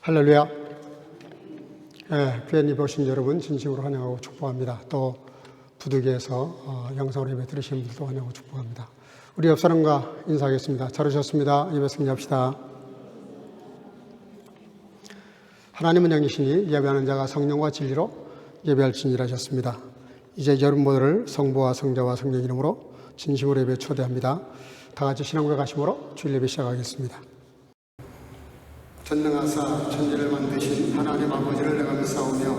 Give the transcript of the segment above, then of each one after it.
할렐루야. 귀한 오신 여러분 진심으로 환영하고 축복합니다. 또 부득이해서 영상으로 예배 들으시는 분들도 환영하고 축복합니다. 우리 옆 사람과 인사하겠습니다. 잘 오셨습니다. 예배 승리합시다. 하나님은 영이시니 예배하는 자가 성령과 진리로 예배할지니라 하셨습니다. 이제 여러분 모두를 성부와 성자와 성령 이름으로 진심으로 예배 초대합니다. 다 같이 신앙고백 하심으로 주일 예배 시작하겠습니다. 전능하사 천지를 만드신 하나님 아버지를 내가 믿사오며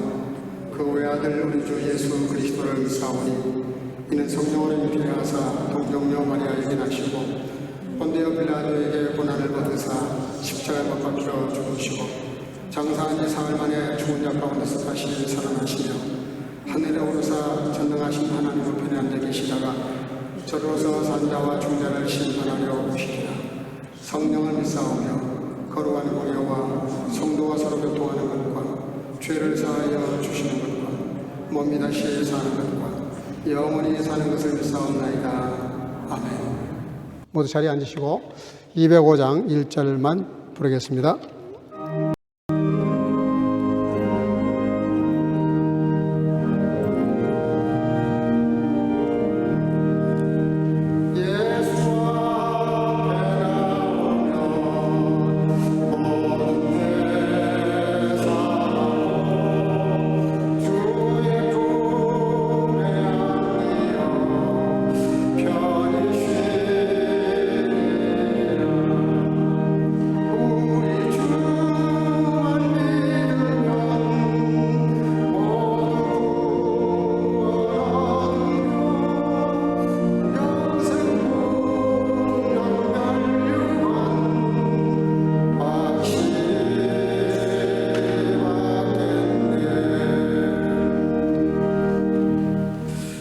그 외아들 우리 주 예수 그리스도를 믿사오니 이는 성령으로 잉태하사 동정녀 마리아에게 나시고 본디오 빌라도에게 고난을 받으사 십자가에 못 박혀 죽으시고 장사한 지 사흘 만에 죽은 자 가운데서 다시 살아나시며 하늘에 오르사 전능하신 하나님 우편에 앉아 계시다가 저로서 산자와 중자를 심판하려 오시리라. 성령을 믿사오며 거룩한 공예와 성도가 서로 교통하는 것과 죄를 사하여 주시는 것과 몸이 다시 사는 것과 영원히 사는 것을 믿사옵나이다. 아멘. 모두 자리에 앉으시고 205장 1절만 부르겠습니다.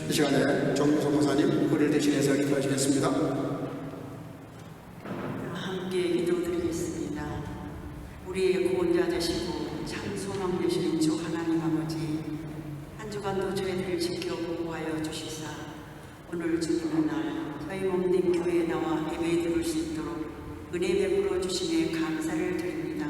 이 시간에 정유성 목사님 글을 대신해서 기도하시겠습니다. 함께 기도드리겠습니다. 우리의 구원자 되시고 참 소망 되시는 주 하나님 아버지, 한 주간도 저희들을 지켜 보호하여 주시사 오늘 주님의 날 저희 몸된 교회에 나와 예배 드릴 수 있도록 은혜 베풀어 주심에 감사를 드립니다.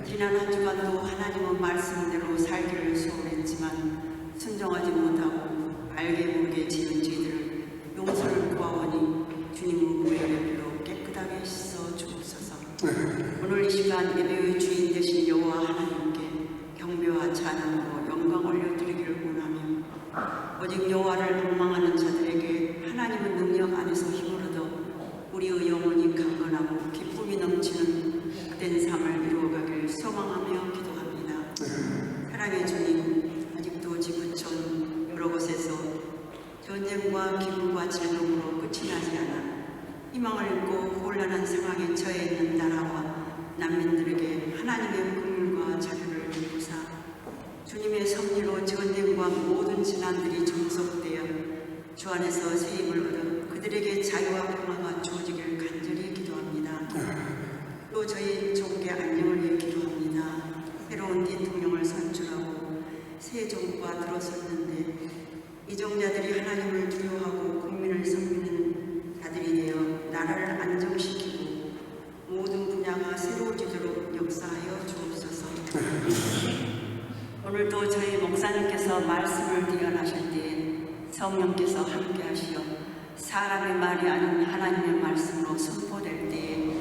지난 한 주간도 하나님의 말씀대로 살기를 소원했지만 순종하지 못하고 알게 모르게 지은 죄들을 용서를 구하오니 주님의 보혈의 피로 깨끗하게 씻어 주옵소서. 오늘 이 시간 예배의 주인 되신 여호와 하나님께 경배와 찬양으로 영광 올려드리기를 원하며 오직 여호와를 원망하는 자들에게 하나님의 능력 안에서 힘을 얻어 우리의 영혼이 강건하고 기쁨이 넘치는 복된 삶을 이루어가길 소망하며 기도합니다. 사랑의 주님, 아직도 지구촌 여러 곳에서 전쟁과 기근과 질병으로 끝이 나지 않아 희망을 잃고 혼란한 상황에 처해 있는 나라와 난민들에게 하나님의 긍휼과 자비를 베푸사 주님의 섭리로 전쟁과 모든 재난들이 종속되어 주 안에서 새 힘을 얻어 그들에게 자유와 평화가 주어지길 간절히 기도합니다. 또 저희 종교 안녕을 위해 기도합니다. 새로운 대통령을 선출하고 새 정부가 들어섰는데 이종자들이 하나님을 두려워하고 국민을 섬기는 자들이 되어 나라를 안정시키고 모든 분야가 새로워지도록 역사하여 주옵소서. 오늘도 저희 목사님께서 말씀을 대언하실 때에 성령께서 함께 하시어 사람의 말이 아닌 하나님의 말씀으로 선포될 때에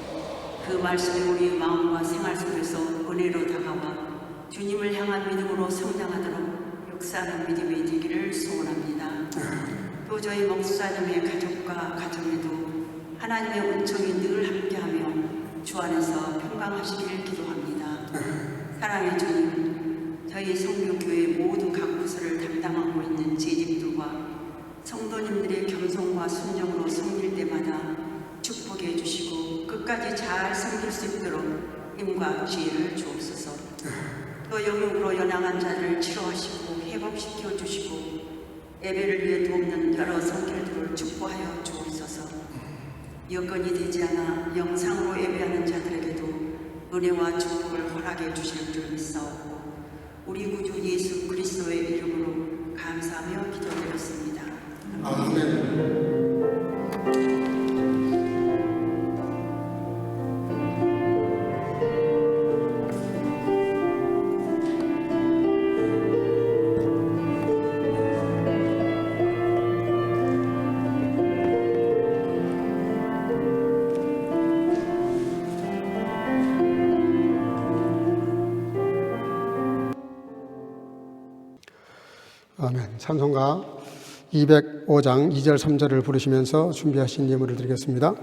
그 말씀이 우리의 마음과 생활 속에서 은혜로 다가와 주님을 향한 믿음으로 성장하도록 역사하는 믿음이 되기를 소원합니다. 또 저희 목사님의 가족과 가정에도 하나님의 은총이 늘 함께하며 주 안에서 평강하시기를 기도합니다. 사랑의 주님, 저희 성교교회 모든 각 부서를 담당하고 있는 재직들과 성도님들의 겸손과 순종으로 섬길 때마다 축복해 주시고 끝까지 잘 섬길 수 있도록 힘과 지혜를 주옵소서. 또 영육으로 연약한 자들을 치료하시고 회복시켜 주시고 예배를 위해 돕는 여러 성결들을 축복하여 주옵소서. 여건이 되지 않아 영상으로 예배하는 자들에게도 은혜와 축복을 허락해 주실 줄 믿사오고 우리 구주 예수 그리스도의 이름으로 감사하며 기도드렸습니다. 아멘. 아멘. 찬송가 205장 2절 3절을 부르시면서 준비하신 예물을 드리겠습니다.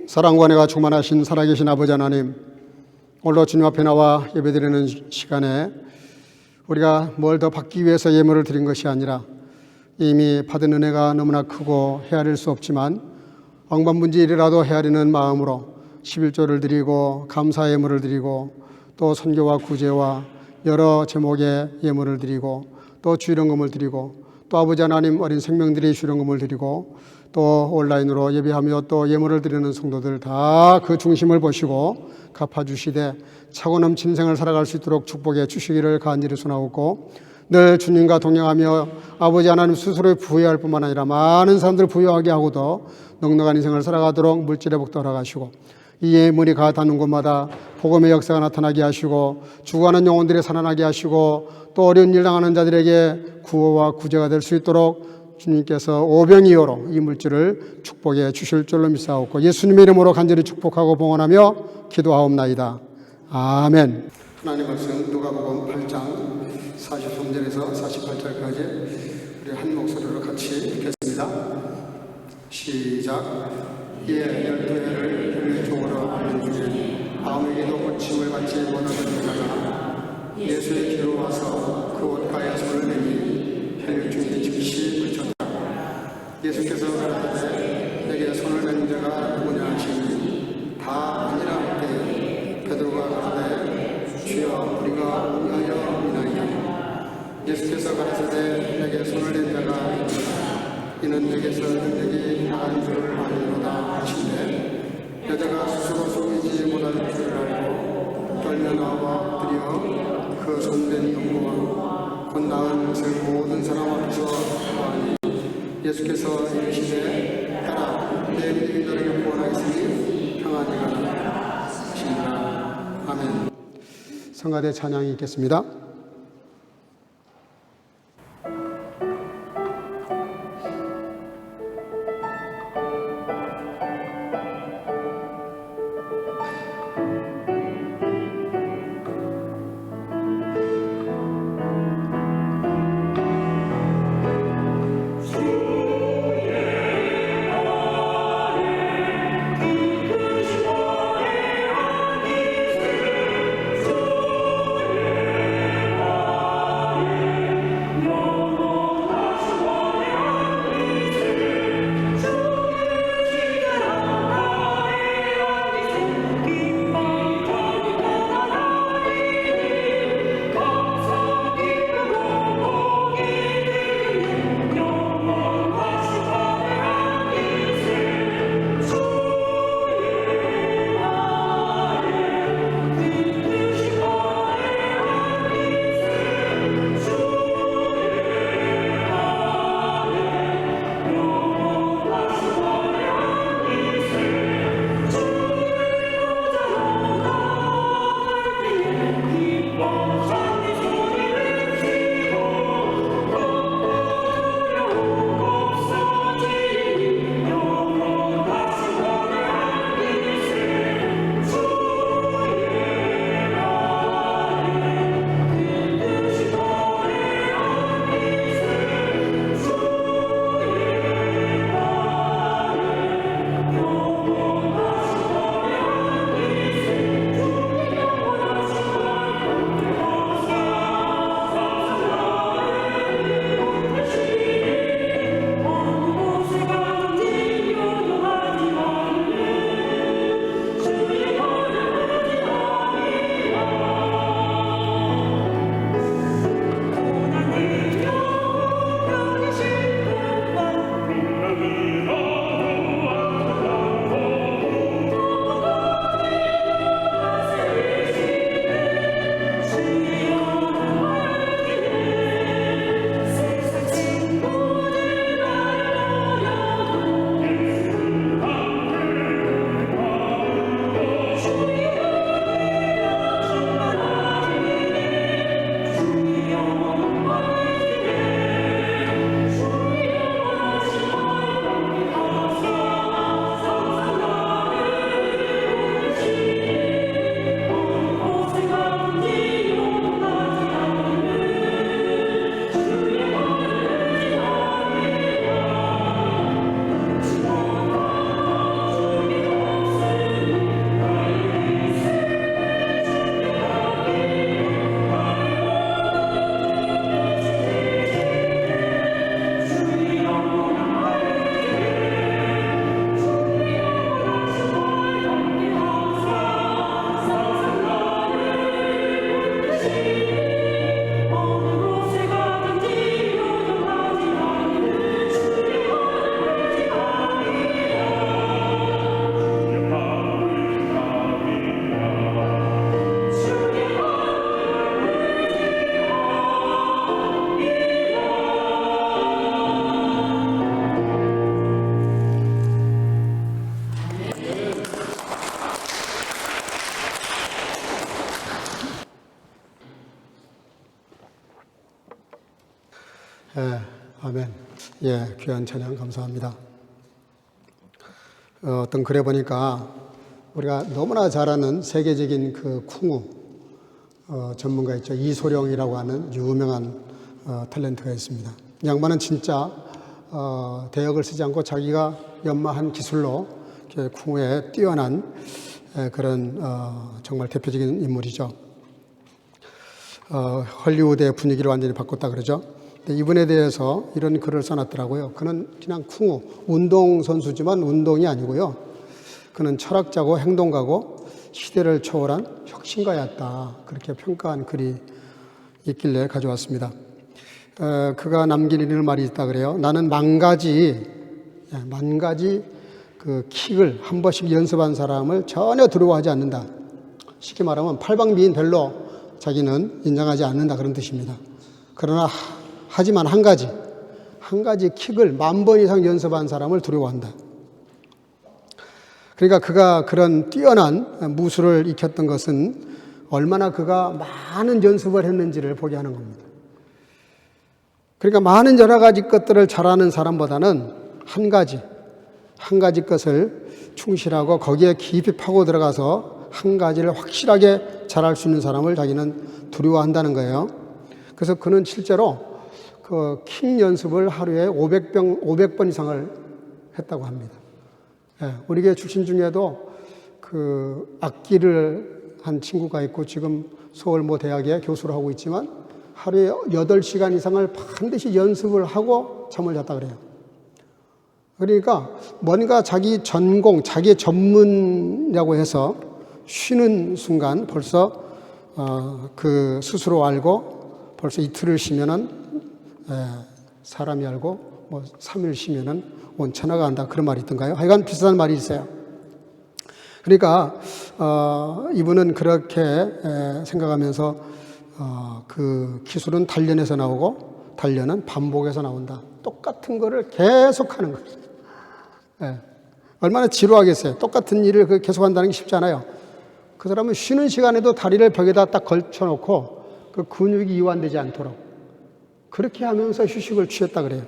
사랑과 은혜가 충만하신 살아계신 아버지 하나님, 오늘도 주님 앞에 나와 예배드리는 시간에 우리가 뭘 더 받기 위해서 예물을 드린 것이 아니라 이미 받은 은혜가 너무나 크고 헤아릴 수 없지만 억만문제일이라도 헤아리는 마음으로 11조를 드리고 감사 예물을 드리고 또 선교와 구제와 여러 제목의 예물을 드리고 또 주일헌금을 드리고 또 아버지 하나님 어린 생명들이 주일헌금을 드리고 또 온라인으로 예배하며 또 예물을 드리는 성도들 다 그 중심을 보시고 갚아주시되 차고 넘치는 생을 살아갈 수 있도록 축복해 주시기를 간절히 소원하옵고 늘 주님과 동행하며 아버지 하나님 스스로 부여할 뿐만 아니라 많은 사람들 부여하게 하고도 넉넉한 인생을 살아가도록 물질의 복도 허락하시고 이 예물이 닿는 곳마다 복음의 역사가 나타나게 하시고 죽어가는 영혼들이 살아나게 하시고 또 어려운 일 당하는 자들에게 구호와 구제가 될 수 있도록 주님께서 오병이어로 이 물질을 축복해 주실 줄로 믿사옵고 예수님의 이름으로 간절히 축복하고 봉헌하며 기도하옵나이다. 아멘. 하나님 말씀 누가복음 8장 43절에서 48절까지 우리 한 목소리로 같이 읽겠습니다. 시작. 이에 12해를 혈류종으로 하는 중에 아무에게도 고침을 받지 못하던 여자가 예수의 뒤로 와서 그 옷가에 손을 내니 혈류증이 즉시 그쳤다. 예수께서 가라사대 내게 손을 댄 자가 누구냐 하시니 다 아니라 할 때 베드로가 가라사대 주여 우리가 위하여 미나이다. 예수께서 가라사대 내게 손을 댄 자가 있다. 이는 내게서 능력이 나간 줄을 아니로다 하시되 여자가 스스로 속이지 못할 줄을 알고 떨며 나와 엎드려 그 손댄 연고와 곧 나은 것을 모든 사람 앞에서 보아하니 예수께서 이르시되 가라 내 믿음이 너를 구원하였으니 평안히 가라 하시니라. 아멘. 성가대 찬양이 있겠습니다. 아멘. 예, 귀한 찬양 감사합니다. 어떤 글에 보니까 우리가 너무나 잘 아는 세계적인 그 쿵우 전문가 있죠. 이소룡이라고 하는 유명한 탤런트가 있습니다. 이 양반은 진짜 대역을 쓰지 않고 자기가 연마한 기술로 쿵우에 뛰어난 그런 정말 대표적인 인물이죠. 헐리우드의 분위기를 완전히 바꿨다 그러죠. 근데 이분에 대해서 이런 글을 써놨더라고요. 그는 그냥 쿵우, 운동선수지만 운동이 아니고요. 그는 철학자고 행동가고 시대를 초월한 혁신가였다. 그렇게 평가한 글이 있길래 가져왔습니다. 그가 남긴 이런 말이 있다 그래요. 나는 만 가지 그 킥을 한 번씩 연습한 사람을 전혀 두려워하지 않는다. 쉽게 말하면 팔방미인 별로 자기는 인정하지 않는다 그런 뜻입니다. 그러나 하지만 한 가지 킥을 10,000번 이상 연습한 사람을 두려워한다. 그러니까 그가 그런 뛰어난 무술을 익혔던 것은 얼마나 그가 많은 연습을 했는지를 보게 하는 겁니다. 그러니까 많은 여러 가지 것들을 잘하는 사람보다는 한 가지 것을 충실하고 거기에 깊이 파고 들어가서 한 가지를 확실하게 잘할 수 있는 사람을 자기는 두려워한다는 거예요. 그래서 그는 실제로 그 킥 연습을 하루에 500번 이상을 했다고 합니다. 우리 교회 출신 중에도 그 악기를 한 친구가 있고 지금 서울 모 대학에 교수를 하고 있지만 하루에 8시간 이상을 반드시 연습을 하고 잠을 잤다 그래요. 그러니까 뭔가 자기 전공, 자기 전문이라고 해서 쉬는 순간 벌써 그 스스로 알고 벌써 이틀을 쉬면은 사람이 알고 뭐 3일 쉬면은 온 천하가 안다 그런 말이 있던가요? 하여간 비슷한 말이 있어요. 그러니까 이분은 그렇게 생각하면서 그 기술은 단련에서 나오고 단련은 반복에서 나온다. 똑같은 거를 계속하는 거예요. 얼마나 지루하겠어요. 똑같은 일을 계속한다는 게 쉽지 않아요. 그 사람은 쉬는 시간에도 다리를 벽에다 딱 걸쳐놓고 그 근육이 이완되지 않도록 그렇게 하면서 휴식을 취했다 그래요.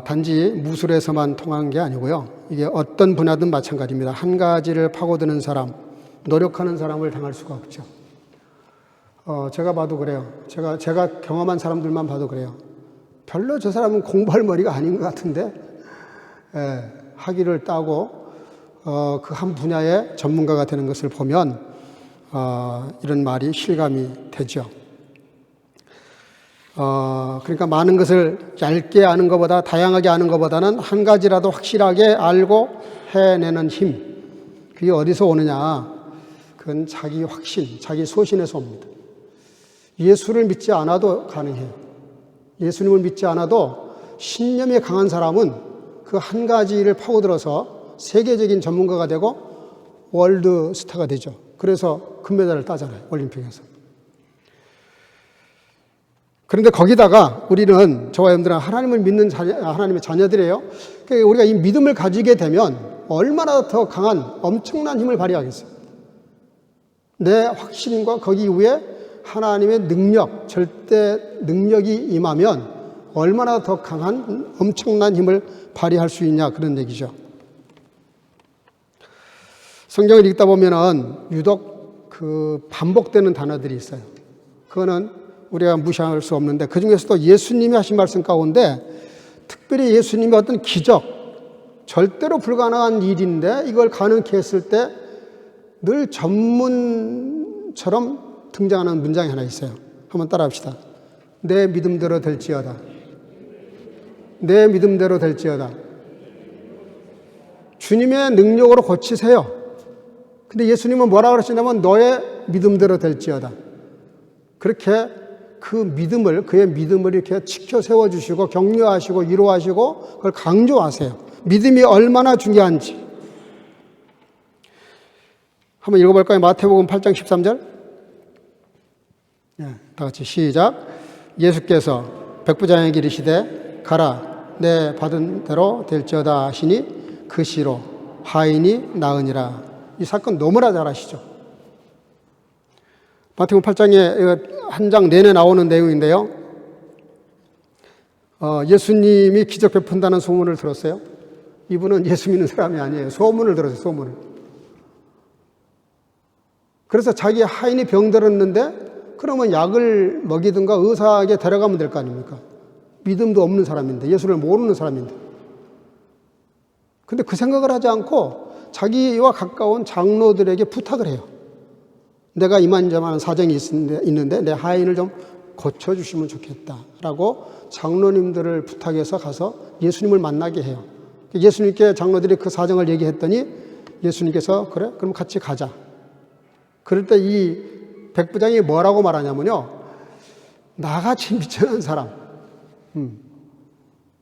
단지 무술에서만 통한 게 아니고요. 이게 어떤 분야든 마찬가지입니다. 한 가지를 파고드는 사람, 노력하는 사람을 당할 수가 없죠. 제가 봐도 그래요. 제가 경험한 사람들만 봐도 그래요. 별로 저 사람은 공부할 머리가 아닌 것 같은데, 학위를 따고, 그 한 분야의 전문가가 되는 것을 보면, 이런 말이 실감이 되죠. 그러니까 많은 것을 얇게 아는 것보다, 다양하게 아는 것보다는 한 가지라도 확실하게 알고 해내는 힘. 그게 어디서 오느냐? 그건 자기 확신, 자기 소신에서 옵니다. 예수를 믿지 않아도 가능해요. 예수님을 믿지 않아도 신념이 강한 사람은 그 한 가지를 파고들어서 세계적인 전문가가 되고 월드 스타가 되죠. 그래서 금메달을 따잖아요. 올림픽에서. 그런데 거기다가 우리는 저와 여러분들은 하나님을 믿는 하나님의 자녀들이에요. 그러니까 우리가 이 믿음을 가지게 되면 얼마나 더 강한 엄청난 힘을 발휘하겠어요. 내 확신과 거기 위에 하나님의 능력, 절대 능력이 임하면 얼마나 더 강한 엄청난 힘을 발휘할 수 있냐 그런 얘기죠. 성경을 읽다 보면은 유독 그 반복되는 단어들이 있어요. 그거는 우리가 무시할 수 없는데 그 중에서도 예수님이 하신 말씀 가운데 특별히 예수님이 어떤 기적, 절대로 불가능한 일인데 이걸 가능케 했을 때 늘 전문처럼 등장하는 문장이 하나 있어요. 한번 따라 합시다. 내 믿음대로 될지어다. 내 믿음대로 될지어다. 주님의 능력으로 고치세요. 근데 예수님은 뭐라 그러시냐면 너의 믿음대로 될지어다. 그렇게 그 믿음을, 그의 믿음을 이렇게 지켜 세워주시고 격려하시고 위로하시고 그걸 강조하세요. 믿음이 얼마나 중요한지. 한번 읽어볼까요? 마태복음 8장 13절. 다 같이 시작. 예수께서 백부장에게 이르시되 가라 내 받은 대로 될지어다 하시니 그 시로 하인이 나으니라. 이 사건 너무나 잘 아시죠? 마태복음 8장에 한 장 내내 나오는 내용인데요. 예수님이 기적 베푼다는 소문을 들었어요. 이분은 예수 믿는 사람이 아니에요. 소문을 들었어요. 소문을. 그래서 자기 하인이 병들었는데 그러면 약을 먹이든가 의사에게 데려가면 될 거 아닙니까? 믿음도 없는 사람인데, 예수를 모르는 사람인데. 근데 그 생각을 하지 않고 자기와 가까운 장로들에게 부탁을 해요. 내가 이만저만한 사정이 있는데 내 하인을 좀 고쳐주시면 좋겠다라고 장로님들을 부탁해서 가서 예수님을 만나게 해요. 예수님께 장로들이 그 사정을 얘기했더니 예수님께서 그래? 그럼 같이 가자. 그럴 때 이 백부장이 뭐라고 말하냐면요. 나같이 미천한 사람.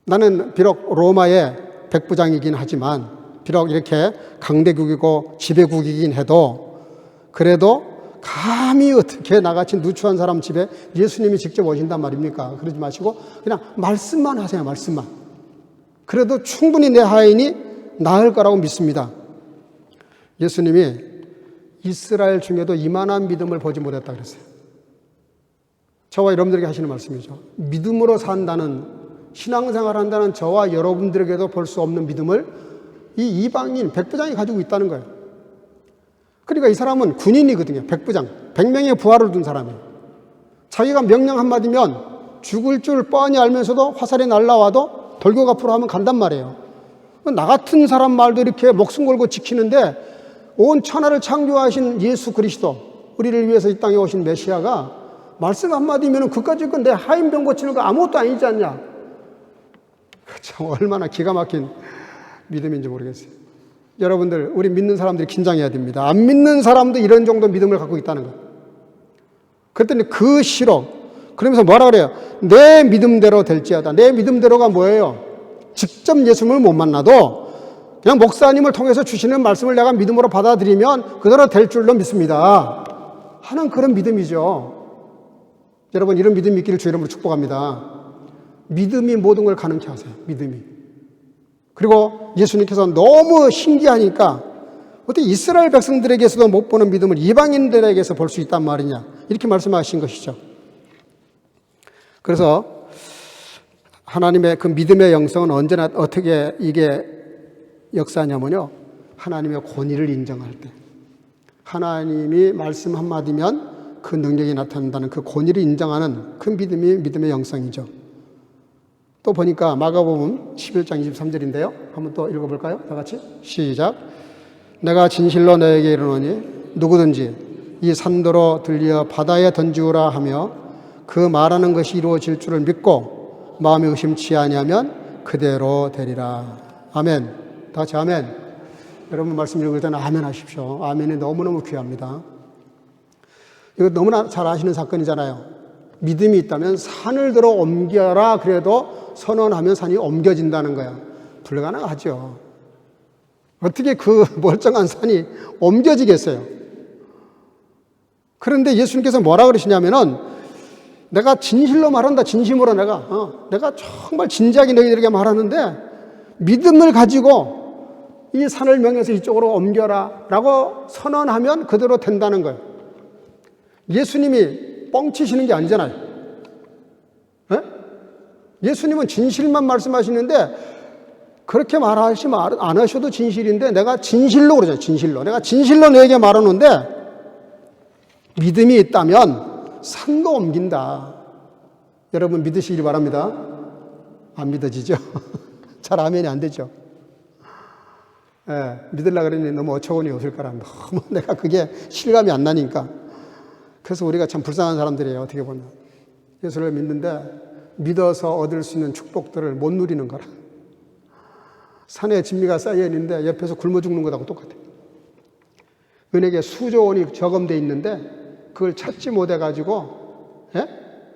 나는 비록 로마의 백부장이긴 하지만 비록 이렇게 강대국이고 지배국이긴 해도 그래도 감히 어떻게 나같이 누추한 사람 집에 예수님이 직접 오신단 말입니까? 그러지 마시고 그냥 말씀만 하세요. 말씀만. 그래도 충분히 내 하인이 나을 거라고 믿습니다. 예수님이 이스라엘 중에도 이만한 믿음을 보지 못했다 그랬어요. 저와 여러분들에게 하시는 말씀이죠. 믿음으로 산다는, 신앙생활 한다는 저와 여러분들에게도 볼 수 없는 믿음을 이 이방인 백부장이 가지고 있다는 거예요. 그러니까 이 사람은 군인이거든요. 백부장. 100명의 부하를 둔 사람이에요. 자기가 명령 한마디면 죽을 줄 뻔히 알면서도 화살이 날라와도 돌격 앞으로 하면 간단 말이에요. 나 같은 사람 말도 이렇게 목숨 걸고 지키는데 온 천하를 창조하신 예수 그리스도, 우리를 위해서 이 땅에 오신 메시아가 말씀 한마디면 그까짓 건 내 하인병 고치는 거 아무것도 아니지 않냐. 참 얼마나 기가 막힌 믿음인지 모르겠어요. 여러분들, 우리 믿는 사람들이 긴장해야 됩니다. 안 믿는 사람도 이런 정도 믿음을 갖고 있다는 거예요. 그랬더니 그 시로 그러면서 뭐라 그래요? 내 믿음대로 될지어다. 내 믿음대로가 뭐예요? 직접 예수님을 못 만나도 그냥 목사님을 통해서 주시는 말씀을 내가 믿음으로 받아들이면 그대로 될 줄로 믿습니다 하는 그런 믿음이죠. 여러분, 이런 믿음이 있기를 주 이름으로 축복합니다. 믿음이 모든 걸 가능케 하세요. 믿음이. 그리고 예수님께서 너무 신기하니까 어떻게 이스라엘 백성들에게서도 못 보는 믿음을 이방인들에게서 볼 수 있단 말이냐, 이렇게 말씀하신 것이죠. 그래서 하나님의 그 믿음의 영성은 언제나 어떻게 이게 역사냐면요, 하나님의 권위를 인정할 때, 하나님이 말씀 한마디면 그 능력이 나타난다는 그 권위를 인정하는 그 믿음이 믿음의 영성이죠. 또 보니까 마가복음 11장 23절인데요. 한번 또 읽어볼까요? 다 같이 시작. 내가 진실로 너에게 이르노니 누구든지 이 산도로 들려 바다에 던지우라 하며 그 말하는 것이 이루어질 줄을 믿고 마음에 의심치 아니하면 그대로 되리라. 아멘. 다 같이 아멘. 여러분 말씀 읽을 때는 아멘 하십시오. 아멘이 너무너무 귀합니다. 이거 너무나 잘 아시는 사건이잖아요. 믿음이 있다면 산을 들어 옮겨라 그래도 선언하면 산이 옮겨진다는 거야. 불가능하죠. 어떻게 그 멀쩡한 산이 옮겨지겠어요? 그런데 예수님께서 뭐라 그러시냐면은 내가 진실로 말한다. 진심으로 내가 정말 진지하게 너희들에게 말하는데 믿음을 가지고 이 산을 명해서 이쪽으로 옮겨라 라고 선언하면 그대로 된다는 거예요. 예수님이 뻥치시는 게 아니잖아요. 네? 예수님은 진실만 말씀하시는데 그렇게 말하시면 안 하셔도 진실인데 내가 진실로 그러잖아요. 진실로. 내가 진실로 너에게 말하는데 믿음이 있다면 산도 옮긴다. 여러분 믿으시길 바랍니다. 안 믿어지죠? 잘 아멘이 안 되죠? 예, 믿으려고 그러니 너무 어처구니 없을 거라. 너무 내가 그게 실감이 안 나니까. 그래서 우리가 참 불쌍한 사람들이에요. 어떻게 보면. 예수를 믿는데 믿어서 얻을 수 있는 축복들을 못 누리는 거라. 산에 진미가 쌓여 있는데 옆에서 굶어 죽는 것하고 똑같아요. 은행에 수조 원이 저금돼 있는데 그걸 찾지 못해가지고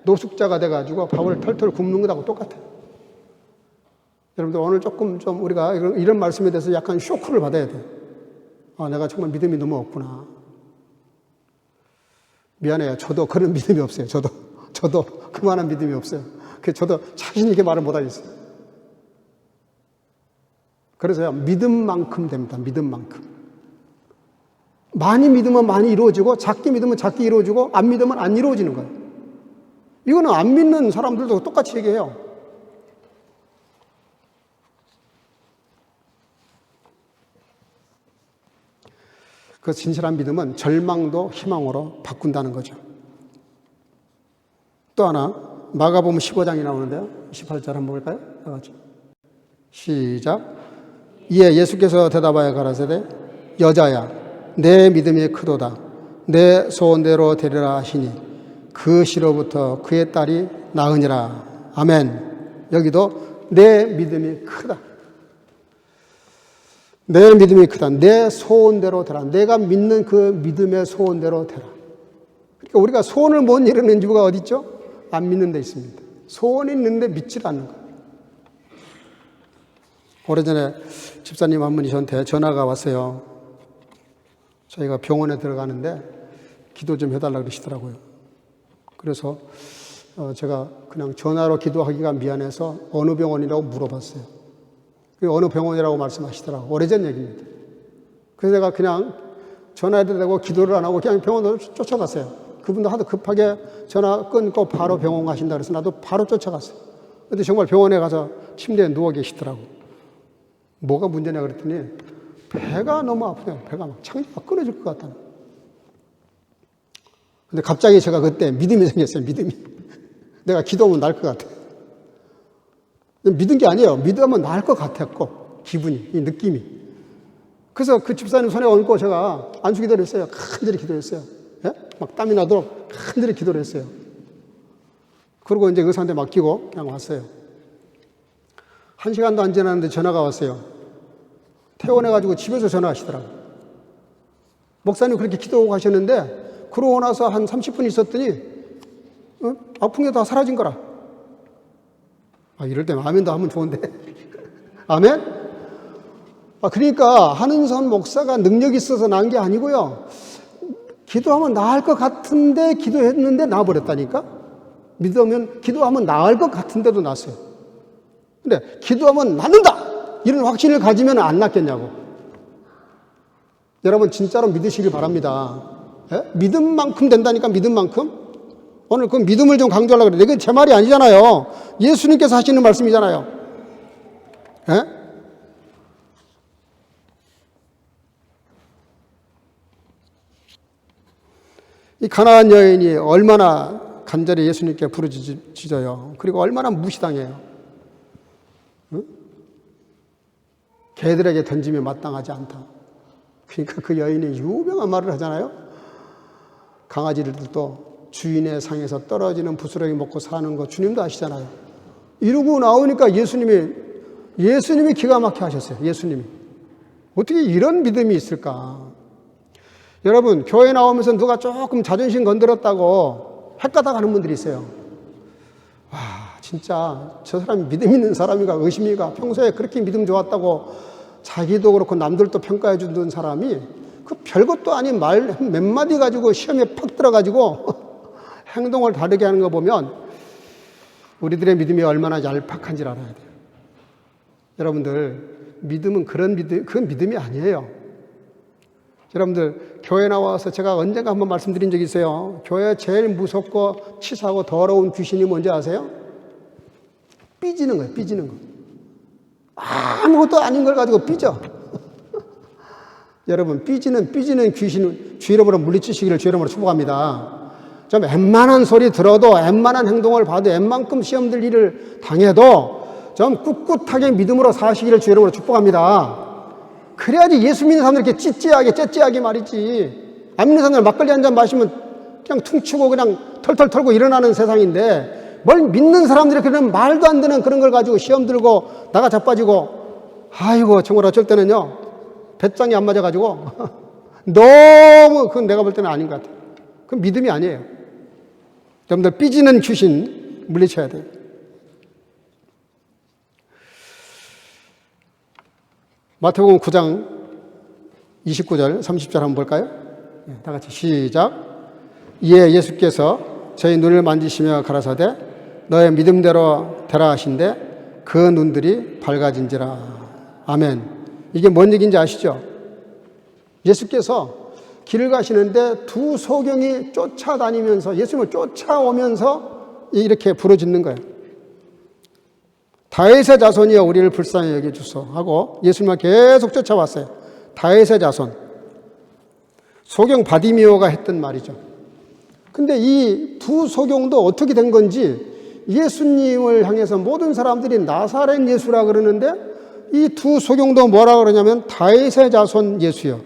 노숙자가 돼가지고 밥을 털털 굶는 것하고 똑같아요. 여러분들 오늘 조금 좀 우리가 이런 말씀에 대해서 약간 쇼크를 받아야 돼요. 아, 내가 정말 믿음이 너무 없구나. 미안해요. 저도 그런 믿음이 없어요. 저도 그만한 믿음이 없어요. 그래서 저도 자신 있게 말을 못하겠어요. 그래서요, 믿음만큼 됩니다. 믿음만큼. 많이 믿으면 많이 이루어지고, 작게 믿으면 작게 이루어지고, 안 믿으면 안 이루어지는 거예요. 이거는 안 믿는 사람들도 똑같이 얘기해요. 그 진실한 믿음은 절망도 희망으로 바꾼다는 거죠. 또 하나 마가복음 15장이 나오는데요. 18절 한번 볼까요? 다 같이. 시작. 이에 예수께서 대답하여 가라사대 여자야 내 믿음이 크도다. 내 소원대로 되리라 하시니 그 시로부터 그의 딸이 나으니라. 아멘. 여기도 내 믿음이 크다. 내 믿음이 크다. 내 소원대로 되라. 내가 믿는 그 믿음의 소원대로 되라. 그러니까 우리가 소원을 못 이루는 이유가 어디 있죠? 안 믿는 데 있습니다. 소원이 있는데 믿질 않는 거예요. 오래전에 집사님 한 분이 저한테 전화가 왔어요. 저희가 병원에 들어가는데 기도 좀 해달라고 그러시더라고요. 그래서 제가 그냥 전화로 기도하기가 미안해서 어느 병원이라고 물어봤어요. 어느 병원이라고 말씀하시더라고요. 오래전 얘기입니다. 그래서 제가 그냥 전화해도 되고 기도를 안 하고 그냥 병원으로 쫓아갔어요. 그분도 하도 급하게 전화 끊고 바로 병원 가신다 그래서 나도 바로 쫓아갔어요. 근데 정말 병원에 가서 침대에 누워 계시더라고요. 뭐가 문제냐 그랬더니 배가 너무 아프네요. 배가 막 창자가 끊어질 것 같다는. 근데 갑자기 제가 그때 믿음이 생겼어요. 믿음이. 내가 기도하면 나을 것 같아. 믿은 게 아니에요. 믿으면 나을 것 같았고 기분이, 이 느낌이. 그래서 그 집사님 손에 얹고 제가 안수 기도를 했어요. 간절히 기도했어요. 예? 막 땀이 나도록 간절히 기도를 했어요. 그리고 이제 의사한테 맡기고 그냥 왔어요. 1시간도 안 지났는데 전화가 왔어요. 퇴원해가지고 집에서 전화하시더라고요. 목사님 그렇게 기도하고 가셨는데 그러고 나서 한 30분 있었더니 아픈 게 다 사라진 거라. 이럴 때는 아멘도 하면 좋은데. 아멘? 그러니까 한은선 목사가 능력이 있어서 나은 게 아니고요. 기도하면 나을 것 같은데 기도했는데 나아버렸다니까? 믿으면 기도하면 나을 것 같은데도 났어요. 근데 기도하면 낫는다! 이런 확신을 가지면 안 낫겠냐고. 여러분 진짜로 믿으시길 바랍니다. 예? 믿음만큼 된다니까, 믿음만큼. 오늘 그 믿음을 좀 강조하려고 그래요. 이게 제 말이 아니잖아요. 예수님께서 하시는 말씀이잖아요. 예? 이 가나안 여인이 얼마나 간절히 예수님께 부르짖어요. 그리고 얼마나 무시당해요. 응? 개들에게 던지면 마땅하지 않다. 그러니까 그 여인이 유명한 말을 하잖아요. 강아지들도 주인의 상에서 떨어지는 부스러기 먹고 사는 거 주님도 아시잖아요. 이러고 나오니까 예수님이 기가 막히게 하셨어요. 예수님이. 어떻게 이런 믿음이 있을까? 여러분, 교회 나오면서 누가 조금 자존심 건드렸다고 헷가닥 하는 분들이 있어요. 와, 진짜 저 사람이 믿음 있는 사람인가 의심이가 평소에 그렇게 믿음 좋았다고 자기도 그렇고 남들도 평가해 주던 사람이 그 별것도 아닌 말 몇 마디 가지고 시험에 팍 들어가지고 행동을 다르게 하는 거 보면 우리들의 믿음이 얼마나 얄팍한지 알아야 돼요. 여러분들, 믿음은 그건 믿음이 아니에요. 여러분들, 교회 나와서 제가 언젠가 한번 말씀드린 적이 있어요. 교회 제일 무섭고 치사하고 더러운 귀신이 뭔지 아세요? 삐지는 거예요, 삐지는 거. 아무것도 아닌 걸 가지고 삐져. 여러분, 삐지는 귀신은 주 이름으로 물리치시기를 주 이름으로 축복합니다. 좀 웬만한 소리 들어도, 웬만한 행동을 봐도, 웬만큼 시험 들 일을 당해도 좀 꿋꿋하게 믿음으로 사시기를 주 이름으로 축복합니다. 그래야지 예수 믿는 사람들 이렇게 째째하게 말이지. 안 믿는 사람들 막걸리 한 잔 마시면 그냥 퉁치고 그냥 털털 털고 일어나는 세상인데, 뭘 믿는 사람들이 그런 말도 안 되는 그런 걸 가지고 시험 들고 나가 자빠지고, 아이고 정말 어쩔 때는요 배짱이 안 맞아가지고 너무 그건 내가 볼 때는 아닌 것 같아요. 그건 믿음이 아니에요. 여러분들, 삐지는 귀신 물리쳐야 돼요. 마태복음 9장 29절 30절 한번 볼까요? 다 같이 시작. 이에 예수께서 저희 눈을 만지시며 가라사대 너의 믿음대로 되라 하신대 그 눈들이 밝아진지라. 아멘. 이게 뭔 얘기인지 아시죠? 예수께서 길을 가시는데 두 소경이 쫓아다니면서 예수님을 쫓아오면서 이렇게 부르짖는 거예요. 다윗의 자손이여 우리를 불쌍히 여겨주소 하고 예수님을 계속 쫓아왔어요. 다윗의 자손. 소경 바디미오가 했던 말이죠. 근데 이 두 소경도 어떻게 된 건지 예수님을 향해서 모든 사람들이 나사렛 예수라 그러는데 이 두 소경도 뭐라 그러냐면 다윗의 자손 예수요.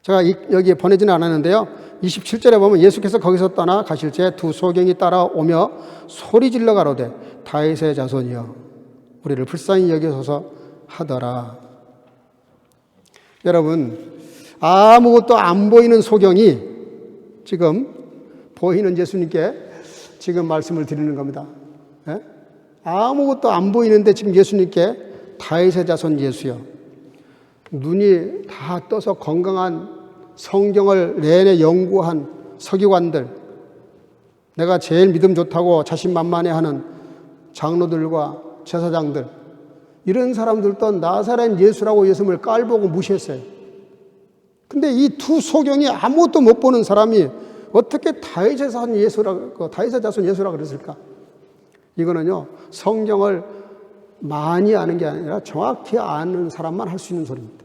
제가 여기에 보내지는 않았는데요. 27절에 보면 예수께서 거기서 떠나 가실 때 두 소경이 따라오며 소리질러 가로되 다윗의 자손이여 우리를 불쌍히 여기소서 하더라. 여러분, 아무것도 안 보이는 소경이 지금 보이는 예수님께 지금 말씀을 드리는 겁니다. 예? 아무것도 안 보이는데 지금 예수님께 다윗의 자손 예수여, 눈이 다 떠서 건강한 성경을 내내 연구한 서기관들, 내가 제일 믿음 좋다고 자신만만해하는 장로들과 제사장들, 이런 사람들도 나사렛 예수라고 예수님을 깔보고 무시했어요. 근데 이 두 소경이 아무것도 못 보는 사람이 어떻게 다윗의 자손 예수라 그랬을까? 이거는요, 성경을 많이 아는 게 아니라 정확히 아는 사람만 할 수 있는 소리입니다.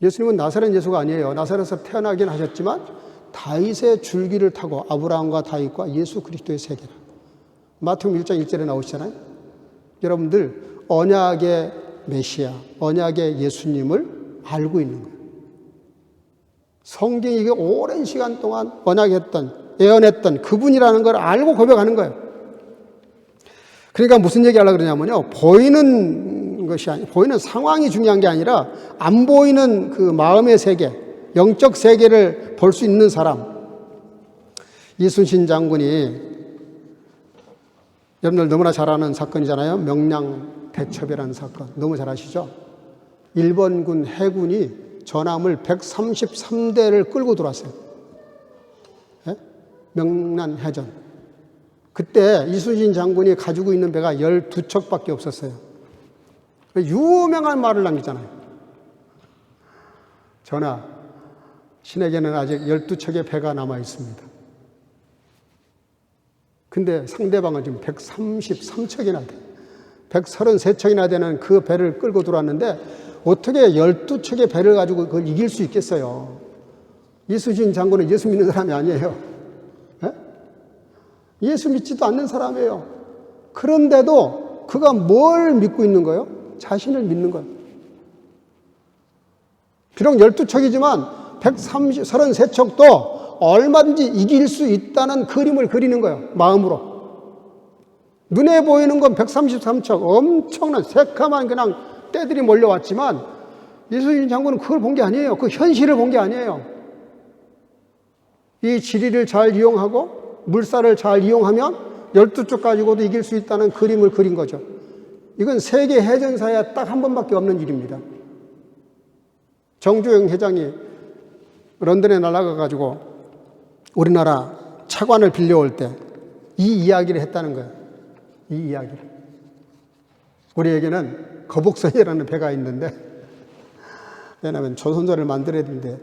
예수님은 나사렛 예수가 아니에요. 나사렛에서 태어나긴 하셨지만 다윗의 줄기를 타고 아브라함과 다윗과 예수 그리스도의 세계라. 마태복음 1장 1절에 나오시잖아요. 여러분들 언약의 메시아, 언약의 예수님을 알고 있는 거예요. 성경이 이게 오랜 시간 동안 언약했던, 예언했던 그분이라는 걸 알고 고백하는 거예요. 그러니까 무슨 얘기 하려고 그러냐면요, 보이는 것이 아니, 보이는 상황이 중요한 게 아니라 안 보이는 그 마음의 세계, 영적 세계를 볼 수 있는 사람. 이순신 장군이 여러분들 너무나 잘 아는 사건이잖아요. 명량 대첩이라는 사건. 너무 잘 아시죠? 일본군 해군이 전함을 133대를 끌고 들어왔어요. 예? 명란해전. 그때 이순신 장군이 가지고 있는 배가 12척밖에 없었어요. 유명한 말을 남기잖아요. 전하, 신에게는 아직 12척의 배가 남아 있습니다. 근데 상대방은 지금 133척이나 돼. 133척이나 되는 그 배를 끌고 들어왔는데 어떻게 12척의 배를 가지고 그걸 이길 수 있겠어요? 이순신 장군은 예수 믿는 사람이 아니에요. 예? 예수 믿지도 않는 사람이에요. 그런데도 그가 뭘 믿고 있는 거예요? 자신을 믿는 거예요. 비록 12척이지만 133척도 얼마든지 이길 수 있다는 그림을 그리는 거예요. 마음으로. 눈에 보이는 건 133척, 엄청난 새카만 그냥 떼들이 몰려왔지만 이순신 장군은 그걸 본 게 아니에요. 그 현실을 본 게 아니에요. 이 지리를 잘 이용하고 물살을 잘 이용하면 12쪽 가지고도 이길 수 있다는 그림을 그린 거죠. 이건 세계 해전사에 딱 한 번밖에 없는 일입니다. 정주영 회장이 런던에 날아가가지고 우리나라 차관을 빌려올 때 이 이야기를 했다는 거예요. 이 이야기를. 우리에게는 거북선이라는 배가 있는데, 왜냐하면 조선소를 만들어야 되는데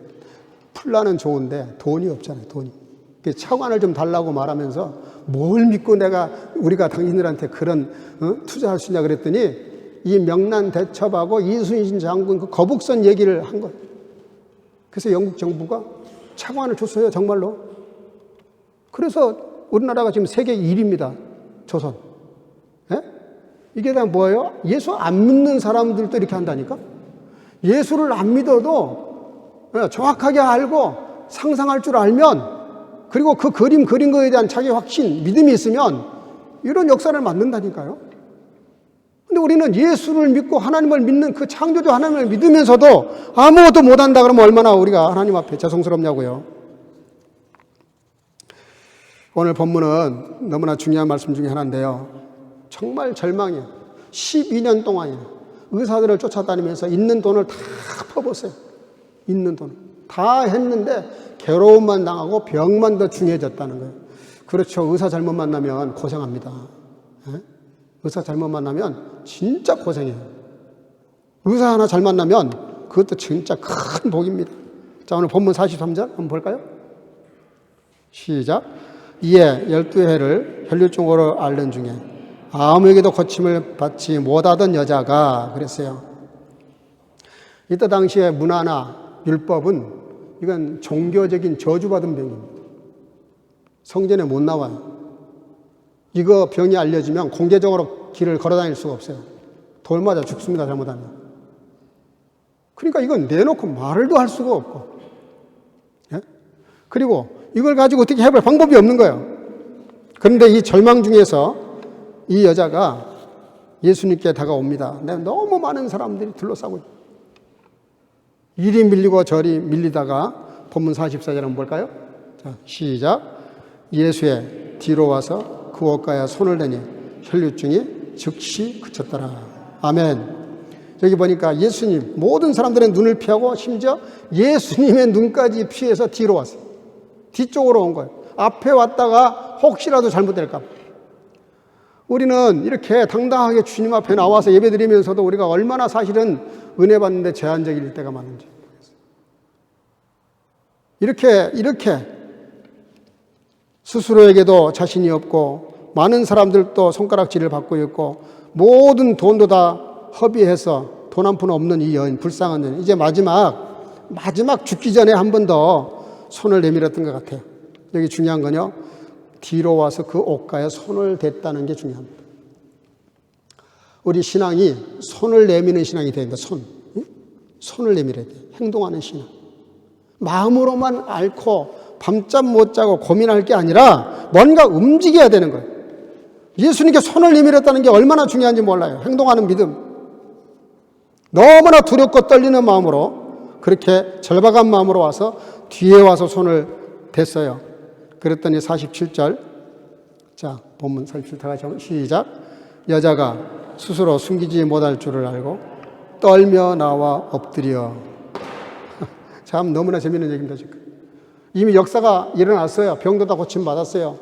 플라는 좋은데 돈이 없잖아요. 돈이. 차관을 좀 달라고 말하면서 뭘 믿고 우리가 당신들한테 그런 투자할 수 있냐 그랬더니 이 명란 대첩하고 이순신 장군 그 거북선 얘기를 한 거예요. 그래서 영국 정부가 차관을 줬어요. 정말로. 그래서 우리나라가 지금 세계 1위입니다. 조선. 예? 이게 다 뭐예요? 예수 안 믿는 사람들도 이렇게 한다니까? 예수를 안 믿어도 정확하게 알고 상상할 줄 알면, 그리고 그 그림 그린 거에 대한 자기 확신, 믿음이 있으면 이런 역사를 만든다니까요. 근데 우리는 예수를 믿고 하나님을 믿는 그 창조주 하나님을 믿으면서도 아무것도 못한다 그러면 얼마나 우리가 하나님 앞에 죄송스럽냐고요. 오늘 본문은 너무나 중요한 말씀 중에 하나인데요. 정말 절망이에요. 12년 동안이나 의사들을 쫓아다니면서 있는 돈을 다 퍼붓어요. 있는 돈을. 다 했는데 괴로움만 당하고 병만 더 중해졌다는 거예요. 그렇죠. 의사 잘못 만나면 고생합니다. 예? 의사 잘못 만나면 진짜 고생해요. 의사 하나 잘 만나면 그것도 진짜 큰 복입니다. 자, 오늘 본문 43절 한번 볼까요? 시작. 이에 12해를 혈류증으로 앓는 중에 아무에게도 고침을 받지 못하던 여자가 그랬어요. 이때 당시에 문화나 율법은 이건 종교적인 저주받은 병입니다. 성전에 못 나와요. 이거 병이 알려지면 공개적으로 길을 걸어다닐 수가 없어요. 돌 맞아 죽습니다, 잘못하면. 그러니까 이건 내놓고 말도 할 수가 없고. 예? 그리고 이걸 가지고 어떻게 해볼 방법이 없는 거예요. 그런데 이 절망 중에서 이 여자가 예수님께 다가옵니다. 너무 많은 사람들이 둘러싸고 있어요. 이리 밀리고 저리 밀리다가 본문 44절에 한번 볼까요? 자, 시작. 예수의 뒤로 와서 그 옷가에 손을 대니 혈류증이 즉시 그쳤더라. 아멘. 여기 보니까 예수님, 모든 사람들의 눈을 피하고 심지어 예수님의 눈까지 피해서 뒤로 왔어요. 뒤쪽으로 온 거예요. 앞에 왔다가 혹시라도 잘못될까 봐. 우리는 이렇게 당당하게 주님 앞에 나와서 예배드리면서도 우리가 얼마나 사실은 은혜 받는데 제한적일 때가 많은지 모르겠어요. 이렇게 스스로에게도 자신이 없고 많은 사람들도 손가락질을 받고 있고 모든 돈도 다 허비해서 돈 한 푼 없는 이 여인, 불쌍한 여인. 이제 마지막 죽기 전에 한 번 더 손을 내밀었던 것 같아요. 여기 중요한 건요, 뒤로 와서 그 옷가에 손을 댔다는 게 중요합니다. 우리 신앙이 손을 내미는 신앙이 돼야 된다. 손을 내밀어야 돼요. 행동하는 신앙. 마음으로만 앓고 밤잠 못 자고 고민할 게 아니라 뭔가 움직여야 되는 거예요. 예수님께 손을 내밀었다는 게 얼마나 중요한지 몰라요. 행동하는 믿음. 너무나 두렵고 떨리는 마음으로 그렇게 절박한 마음으로 와서 뒤에 와서 손을 댔어요. 그랬더니 47절, 자 본문 47절 같이 시작. 여자가 스스로 숨기지 못할 줄을 알고 떨며 나와 엎드려. 참 너무나 재미있는 얘기입니다. 지금 이미 역사가 일어났어요. 병도 다 고침받았어요.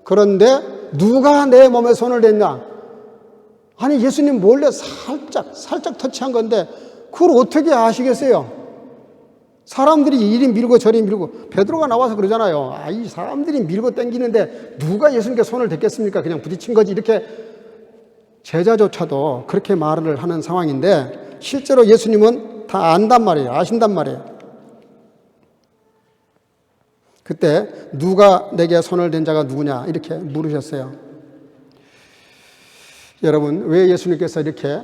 그런데 누가 내 몸에 손을 댔냐? 아니 예수님 몰래 살짝 터치한 건데 그걸 어떻게 아시겠어요? 사람들이 이리 밀고 저리 밀고, 베드로가 나와서 그러잖아요. 이 사람들이 밀고 당기는데 누가 예수님께 손을 댔겠습니까? 그냥 부딪힌 거지. 이렇게 제자조차도 그렇게 말을 하는 상황인데 실제로 예수님은 다 안단 말이에요. 아신단 말이에요. 그때 누가 내게 손을 댄 자가 누구냐 이렇게 물으셨어요. 여러분, 왜 예수님께서 이렇게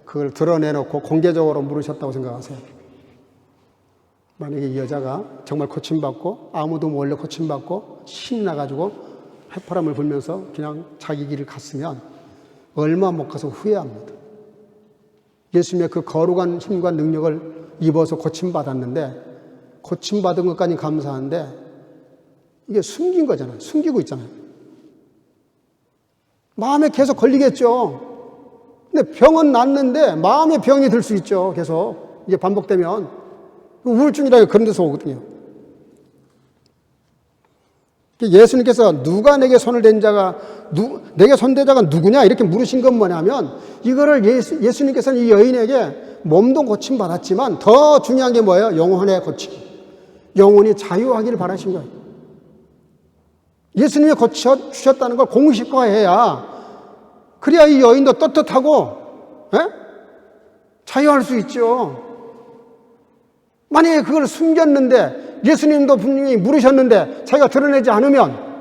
그걸 드러내놓고 공개적으로 물으셨다고 생각하세요? 만약에 이 여자가 정말 고침받고 아무도 몰래 고침받고 신이 나가지고 휘파람을 불면서 그냥 자기 길을 갔으면 얼마 못 가서 후회합니다. 예수님의 그 거룩한 힘과 능력을 입어서 고침받았는데 고침받은 것까지 감사한데 이게 숨긴 거잖아요. 숨기고 있잖아요. 마음에 계속 걸리겠죠. 근데 병은 낫는데 마음에 병이 들 수 있죠. 계속 이게 반복되면 우울증이라고 그런 데서 오거든요. 예수님께서 누가 내게 손을 댄 자가 내게 손댄 자가 누구냐 이렇게 물으신 건 뭐냐면 이거를 예수님께서는 이 여인에게 몸도 고침 받았지만 더 중요한 게 뭐예요? 영혼의 고침, 영혼이 자유하기를 바라신 거예요. 예수님이 고쳐 주셨다는 걸 공식화해야 그래야 이 여인도 떳떳하고 자유할 수 있죠. 만약에 그걸 숨겼는데 예수님도 분명히 물으셨는데 자기가 드러내지 않으면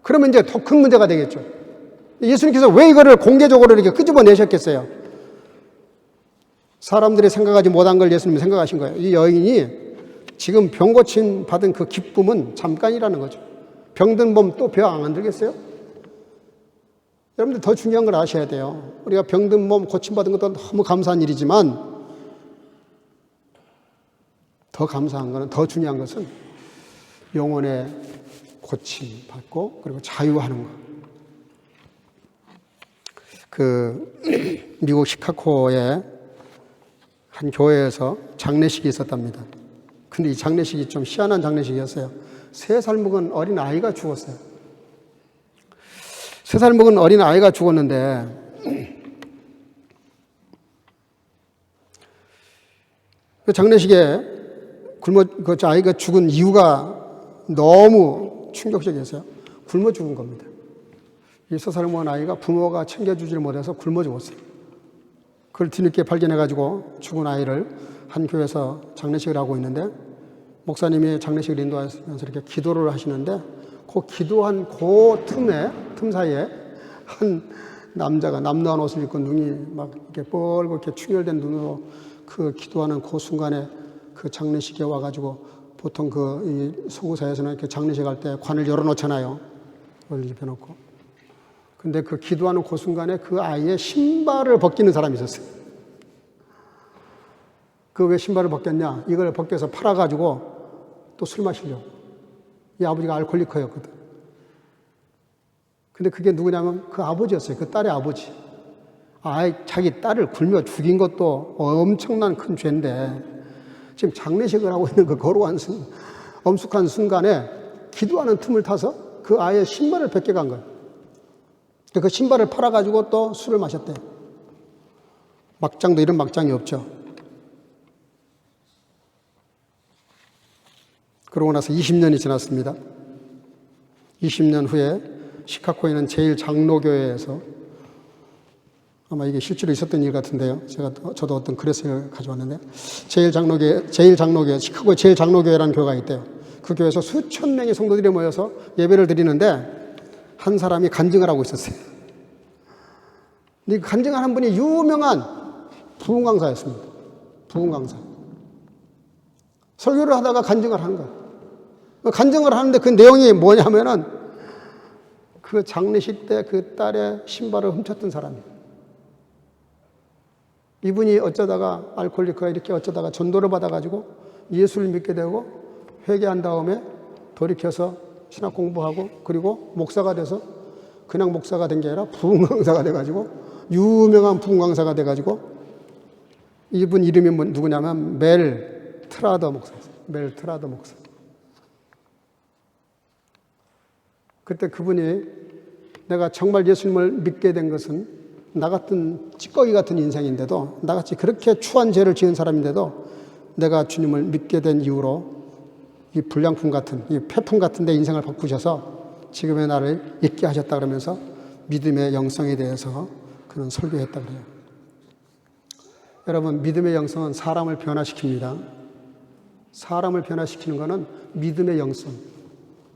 그러면 이제 더 큰 문제가 되겠죠. 예수님께서 왜 이거를 공개적으로 이렇게 끄집어내셨겠어요? 사람들이 생각하지 못한 걸 예수님이 생각하신 거예요. 이 여인이 지금 병 고침 받은 그 기쁨은 잠깐이라는 거죠. 병든 몸 또 병 안 들겠어요? 여러분들 더 중요한 걸 아셔야 돼요. 우리가 병든 몸 고침받은 것도 너무 감사한 일이지만 더 감사한 것은, 더 중요한 것은 영혼의 고침 받고 그리고 자유하는 것. 미국 시카고의 한 교회에서 장례식이 있었답니다. 근데 이 장례식이 좀 희한한 장례식이었어요. 3살 먹은 어린 아이가 죽었어요. 3살 먹은 어린 아이가 죽었는데 그 장례식에 그 아이가 죽은 이유가 너무 충격적이었어요. 굶어 죽은 겁니다. 이 3살 먹은 아이가 부모가 챙겨주질 못해서 굶어 죽었어요. 그걸 뒤늦게 발견해가지고 죽은 아이를 한 교회에서 장례식을 하고 있는데 목사님이 장례식을 인도하면서 이렇게 기도를 하시는데 그 기도한 그 틈 사이에 한 남자가 남다운 옷을 입고 눈이 막 이렇게 뻘고 이렇게 충혈된 눈으로 그 기도하는 그 순간에 그 장례식에 와가지고 보통 그 이 소구사에서는 이렇게 장례식 할 때 관을 열어놓잖아요. 관을 입혀놓고. 근데 그 기도하는 그 순간에 그 아이의 신발을 벗기는 사람이 있었어요. 그 왜 신발을 벗겼냐? 이걸 벗겨서 팔아가지고 또 술 마시려고. 이 아버지가 알코올리커였거든. 근데 그게 누구냐면 그 아버지였어요. 그 딸의 아버지. 자기 딸을 굶어 죽인 것도 엄청난 큰 죄인데 지금 장례식을 하고 있는 그 거룩한 엄숙한 순간에 기도하는 틈을 타서 그 아이의 신발을 벗겨간 거예요. 그 신발을 팔아가지고 또 술을 마셨대요. 막장도 이런 막장이 없죠. 그러고 나서 20년이 지났습니다. 20년 후에 시카고에 있는 제일장로교회에서 아마 이게 실제로 있었던 일 같은데요. 저도 어떤 그래서를 가져왔는데 제일장로교회, 시카고의 제일장로교회라는 교회가 있대요. 그 교회에서 수천 명의 성도들이 모여서 예배를 드리는데 한 사람이 간증을 하고 있었어요. 근데 간증하는 분이 유명한 부흥 강사였습니다. 부흥 강사. 설교를 하다가 간증을 하는 거예요. 간증을 하는데 그 내용이 뭐냐면은 그 장례식 때 그 딸의 신발을 훔쳤던 사람이에요. 이분이 어쩌다가 알코올리커가 이렇게 어쩌다가 전도를 받아가지고 예수를 믿게 되고 회개한 다음에 돌이켜서 신학 공부하고 그리고 목사가 돼서 그냥 목사가 된 게 아니라 부흥 강사가 돼가지고 유명한 부흥 강사가 돼가지고 이분 이름이 누구냐면 멜 트라더 목사였어요. 멜 트라더 목사. 그때 그분이 내가 정말 예수님을 믿게 된 것은 나 같은 찌꺼기 같은 인생인데도 나같이 그렇게 추한 죄를 지은 사람인데도 내가 주님을 믿게 된 이후로 이 불량품 같은 이 폐품 같은 데 인생을 바꾸셔서 지금의 나를 있게 하셨다 그러면서 믿음의 영성에 대해서 그는 설교했다 그래요. 여러분, 믿음의 영성은 사람을 변화시킵니다. 사람을 변화시키는 것은 믿음의 영성.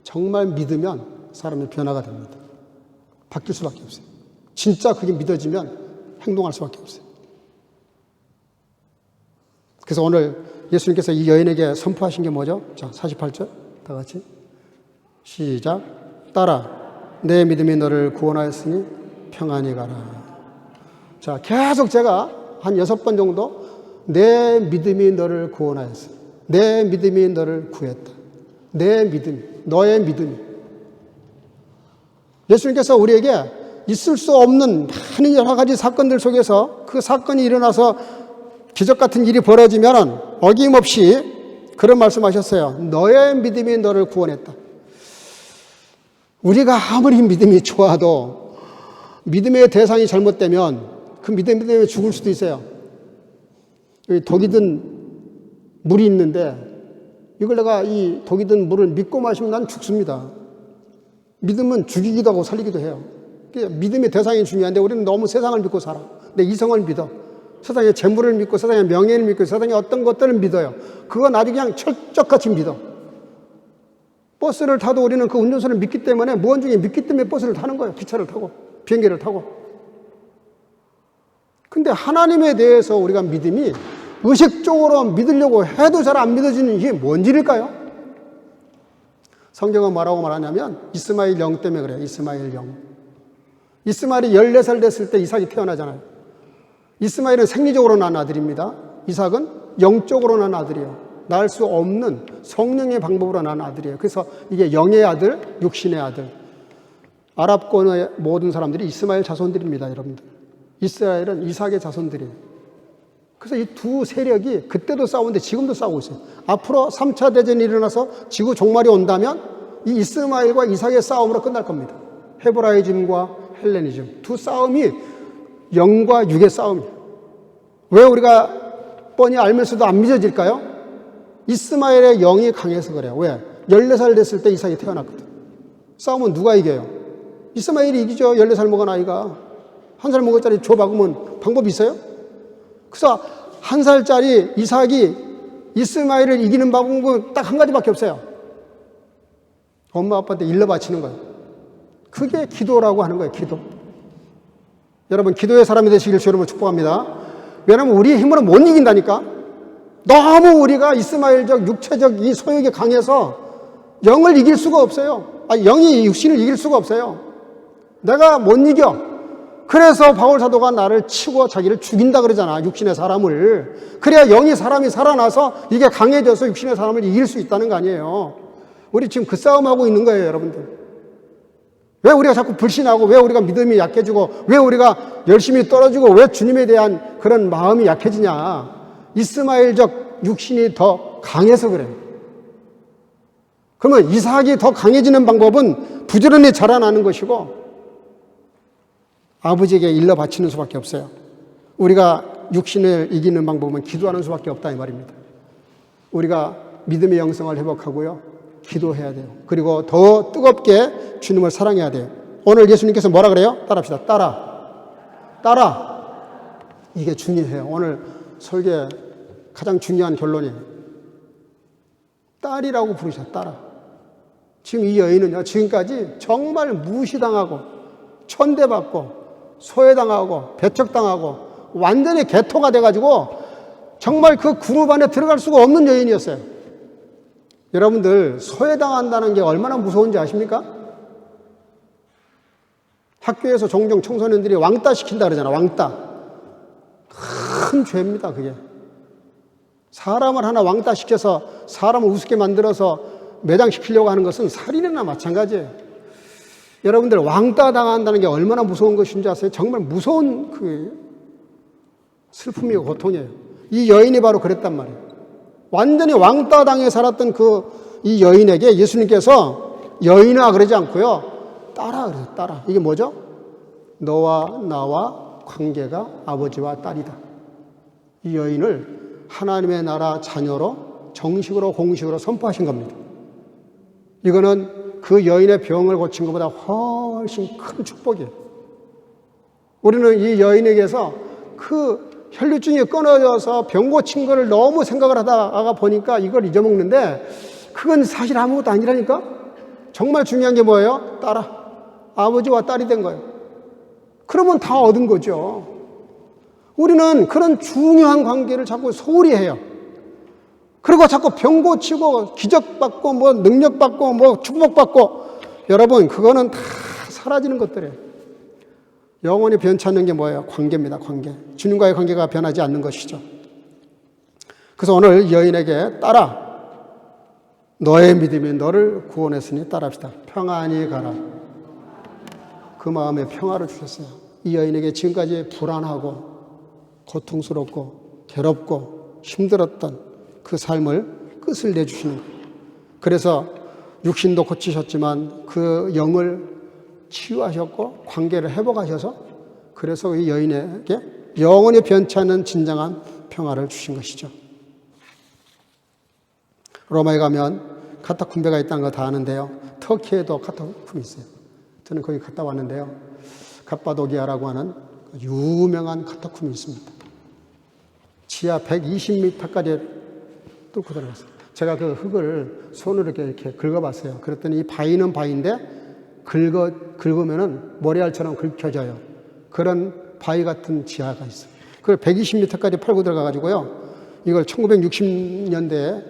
정말 믿으면 사람의 변화가 됩니다. 바뀔 수밖에 없어요. 진짜 그게 믿어지면 행동할 수밖에 없어요. 그래서 오늘 예수님께서 이 여인에게 선포하신 게 뭐죠? 자, 48절 다 같이 시작. 따라 내 믿음이 너를 구원하였으니 평안히 가라. 자, 계속 제가 한 6번 정도 내 믿음이 너를 구원하였어. 내 믿음이 너를 구했다. 내 믿음이, 너의 믿음이. 예수님께서 우리에게 있을 수 없는 많은 여러 가지 사건들 속에서 그 사건이 일어나서 기적 같은 일이 벌어지면 어김없이 그런 말씀하셨어요. 너의 믿음이 너를 구원했다. 우리가 아무리 믿음이 좋아도 믿음의 대상이 잘못되면 그 믿음 때문에 죽을 수도 있어요. 여기 독이 든 물이 있는데 이걸 내가 이 독이 든 물을 믿고 마시면 난 죽습니다. 믿음은 죽이기도 하고 살리기도 해요. 믿음의 대상이 중요한데 우리는 너무 세상을 믿고 살아. 내 이성을 믿어. 세상의 재물을 믿고 세상의 명예를 믿고 세상의 어떤 것들을 믿어요. 그건 아주 그냥 철저같이 믿어. 버스를 타도 우리는 그 운전수를 믿기 때문에 무언중에 믿기 때문에 버스를 타는 거예요. 기차를 타고 비행기를 타고. 근데 하나님에 대해서 우리가 믿음이 의식적으로 믿으려고 해도 잘 안 믿어지는 이게 뭔 일일까요? 성경은 뭐라고 말하냐면 이스마엘 영 때문에 그래요. 이스마엘 영. 이스마엘이 14살 됐을 때 이삭이 태어나잖아요. 이스마엘은 생리적으로 난 아들입니다. 이삭은 영적으로 난 아들이에요. 낳을 수 없는 성령의 방법으로 난 아들이에요. 그래서 이게 영의 아들, 육신의 아들. 아랍권의 모든 사람들이 이스마엘 자손들입니다, 여러분들. 이스라엘은 이삭의 자손들이에요. 그래서 이 두 세력이 그때도 싸우는데 지금도 싸우고 있어요. 앞으로 3차 대전이 일어나서 지구 종말이 온다면 이 이스마엘과 이삭의 싸움으로 끝날 겁니다. 헤브라이즘과 헬레니즘. 두 싸움이 영과 육의 싸움이에요. 왜 우리가 뻔히 알면서도 안 믿어질까요? 이스마엘의 영이 강해서 그래요. 왜? 14살 됐을 때 이삭이 태어났거든. 싸움은 누가 이겨요? 이스마엘이 이기죠. 14살 먹은 아이가. 1살 먹은 짜리 줘 박으면 방법이 있어요? 그래서 1살짜리 이삭이 이스마엘을 이기는 방법은 딱 한 가지밖에 없어요. 엄마 아빠한테 일러 바치는 거예요. 그게 기도라고 하는 거예요. 기도. 여러분, 기도의 사람이 되시길 주님으로 축복합니다. 왜냐하면 우리의 힘으로 못 이긴다니까. 너무 우리가 이스마엘적 육체적 이 소욕이 강해서 영을 이길 수가 없어요. 영이 육신을 이길 수가 없어요. 내가 못 이겨. 그래서 바울 사도가 나를 치고 자기를 죽인다 그러잖아. 육신의 사람을. 그래야 영이 사람이 살아나서 이게 강해져서 육신의 사람을 이길 수 있다는 거 아니에요. 우리 지금 그 싸움하고 있는 거예요, 여러분들. 왜 우리가 자꾸 불신하고, 왜 우리가 믿음이 약해지고, 왜 우리가 열심히 떨어지고, 왜 주님에 대한 그런 마음이 약해지냐. 이스마엘적 육신이 더 강해서 그래요. 그러면 이삭이 더 강해지는 방법은 부지런히 자라나는 것이고, 아버지에게 일러 바치는 수밖에 없어요. 우리가 육신을 이기는 방법은 기도하는 수밖에 없다 이 말입니다. 우리가 믿음의 영성을 회복하고요. 기도해야 돼요. 그리고 더 뜨겁게 주님을 사랑해야 돼요. 오늘 예수님께서 뭐라 그래요? 따라합시다. 따라. 이게 중요해요. 오늘 설교의 가장 중요한 결론이에요. 딸이라고 부르셔. 따라. 지금 이 여인은요. 지금까지 정말 무시당하고 천대받고 소외당하고 배척당하고 완전히 개토가 돼가지고 정말 그 그룹 안에 들어갈 수가 없는 여인이었어요. 여러분들 소외당한다는 게 얼마나 무서운지 아십니까? 학교에서 종종 청소년들이 왕따 시킨다 그러잖아. 왕따. 큰 죄입니다. 그게. 사람을 하나 왕따 시켜서 사람을 우습게 만들어서 매장시키려고 하는 것은 살인이나 마찬가지예요. 여러분들 왕따 당한다는 게 얼마나 무서운 것인지 아세요? 정말 무서운 그 슬픔이고 고통이에요. 이 여인이 바로 그랬단 말이에요. 완전히 왕따 당해 살았던 이 여인에게 예수님께서 여인아 그러지 않고요. 따라 그래요. 따라. 이게 뭐죠? 너와 나와 관계가 아버지와 딸이다. 이 여인을 하나님의 나라 자녀로 정식으로 공식으로 선포하신 겁니다. 이거는 그 여인의 병을 고친 것보다 훨씬 큰 축복이에요. 우리는 이 여인에게서 그 혈류증이 끊어져서 병 고친 거를 너무 생각을 하다가 보니까 이걸 잊어먹는데 그건 사실 아무것도 아니라니까? 정말 중요한 게 뭐예요? 따라. 아버지와 딸이 된 거예요. 그러면 다 얻은 거죠. 우리는 그런 중요한 관계를 자꾸 소홀히 해요. 그리고 자꾸 병 고치고 기적받고 뭐 능력받고 뭐 축복받고 여러분 그거는 다 사라지는 것들이에요. 영원히 변치 않는 게 뭐예요? 관계입니다. 관계. 주님과의 관계가 변하지 않는 것이죠. 그래서 오늘 여인에게 따라 너의 믿음이 너를 구원했으니 따라합시다. 평안히 가라. 그 마음에 평화를 주셨어요. 이 여인에게 지금까지 불안하고 고통스럽고 괴롭고 힘들었던 그 삶을 끝을 내주시는 거예요. 그래서 육신도 고치셨지만 그 영을 치유하셨고 관계를 회복하셔서 그래서 이 여인에게 영원히 변치 않는 진정한 평화를 주신 것이죠. 로마에 가면 카타콤베가 있다는 거 다 아는데요. 터키에도 카타콤이 있어요. 저는 거기 갔다 왔는데요. 갑바도기아라고 하는 유명한 카타콤이 있습니다. 지하 120m까지 뚫고 들어갔어요. 제가 그 흙을 손으로 이렇게 긁어봤어요. 그랬더니 이 바위는 바위인데 긁으면은 모래알처럼 긁혀져요. 그런 바위 같은 지하가 있어요. 그걸 120m까지 팔고 들어가가지고요. 이걸 1960년대에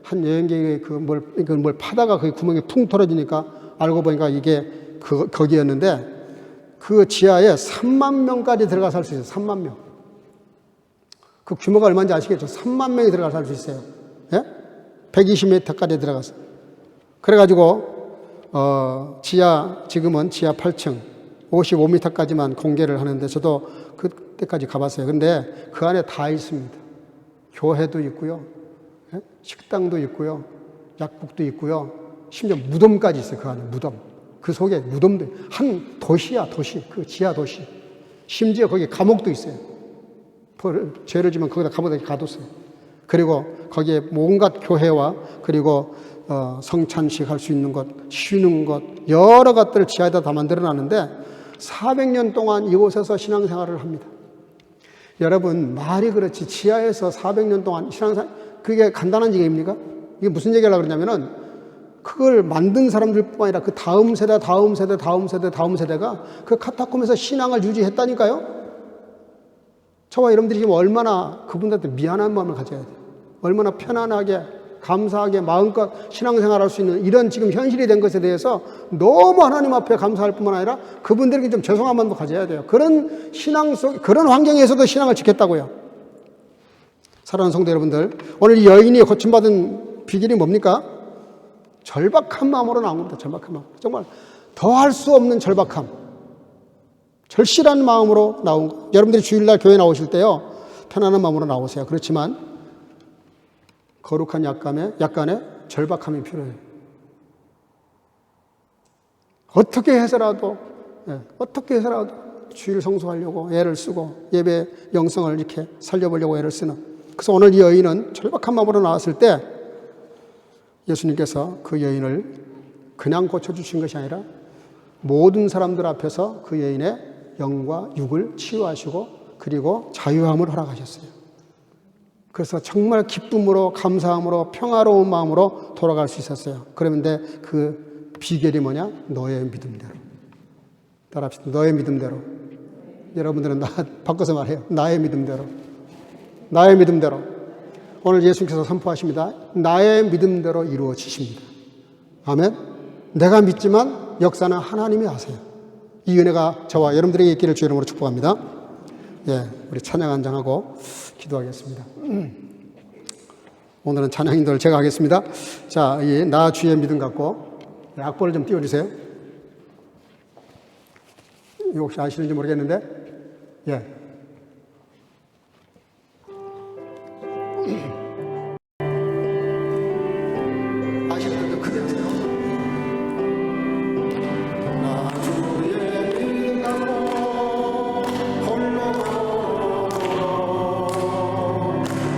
한 여행객이 뭘 파다가 그 구멍이 퉁 털어지니까 알고 보니까 이게 거기였는데 그 지하에 3만 명까지 들어가 살 수 있어요. 3만 명. 그 규모가 얼마인지 아시겠죠? 3만 명이 들어가 살 수 있어요. 예? 120m까지 들어가서. 그래가지고, 지금은 지하 8층, 55m까지만 공개를 하는데 저도 그때까지 가봤어요. 근데 그 안에 다 있습니다. 교회도 있고요. 예? 식당도 있고요. 약국도 있고요. 심지어 무덤까지 있어요. 그 안에 무덤. 그 속에 무덤도, 한 도시야, 도시. 그 지하 도시. 심지어 거기 감옥도 있어요. 죄를 지면 거기다 감옥에 가뒀어요. 그리고 거기에 온갖 교회와 그리고 성찬식 할 수 있는 것, 쉬는 것, 여러 것들을 지하에다 다 만들어 놨는데 400년 동안 이곳에서 신앙생활을 합니다. 여러분, 말이 그렇지 지하에서 400년 동안 신앙생활, 그게 간단한 얘기입니까? 이게 무슨 얘기를 하려고 그러냐면은 그걸 만든 사람들뿐만 아니라 그 다음 세대, 다음 세대, 다음 세대, 다음 세대가 그 카타콤에서 신앙을 유지했다니까요. 저와 여러분들이 지금 얼마나 그분들한테 미안한 마음을 가져야 돼요. 얼마나 편안하게 감사하게 마음껏 신앙생활할 수 있는 이런 지금 현실이 된 것에 대해서 너무 하나님 앞에 감사할 뿐만 아니라 그분들에게 좀 죄송한 마음도 가져야 돼요. 그런 신앙 속, 그런 환경에서도 신앙을 지켰다고요. 사랑하는 성도 여러분들, 오늘 이 여인이 고침받은 비결이 뭡니까? 절박한 마음으로 나온 겁니다. 절박한 마음. 정말 더할 수 없는 절박함. 절실한 마음으로 나온 거. 여러분들이 주일날 교회 나오실 때요, 편안한 마음으로 나오세요. 그렇지만 거룩한 약간의 절박함이 필요해요. 어떻게 해서라도 주일 성수하려고 애를 쓰고 예배 영성을 이렇게 살려보려고 애를 쓰는. 그래서 오늘 이 여인은 절박한 마음으로 나왔을 때 예수님께서 그 여인을 그냥 고쳐주신 것이 아니라 모든 사람들 앞에서 그 여인의 영과 육을 치유하시고 그리고 자유함을 허락하셨어요. 그래서 정말 기쁨으로 감사함으로 평화로운 마음으로 돌아갈 수 있었어요. 그런데 그 비결이 뭐냐? 너의 믿음대로. 따라합시다. 너의 믿음대로. 여러분들은 바꿔서 말해요. 나의 믿음대로. 나의 믿음대로. 오늘 예수님께서 선포하십니다. 나의 믿음대로 이루어지십니다. 아멘. 내가 믿지만 역사는 하나님이 하세요. 이 은혜가 저와 여러분들에게 있기를 주의 이름으로 축복합니다. 예, 우리 찬양 한장하고 기도하겠습니다. 오늘은 찬양인도를 제가 하겠습니다. 자, 이 나 주의 믿음 갖고 악보를 좀 띄워주세요. 이거 혹시 아시는지 모르겠는데, 예. 아시는 분들 크게 하세요. 나 주의 믿음 갖고 홀로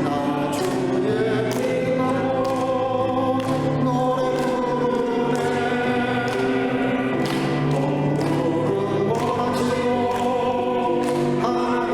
나 주의 믿음 갖고 노래 부르네 동물은 몰아치고 하나님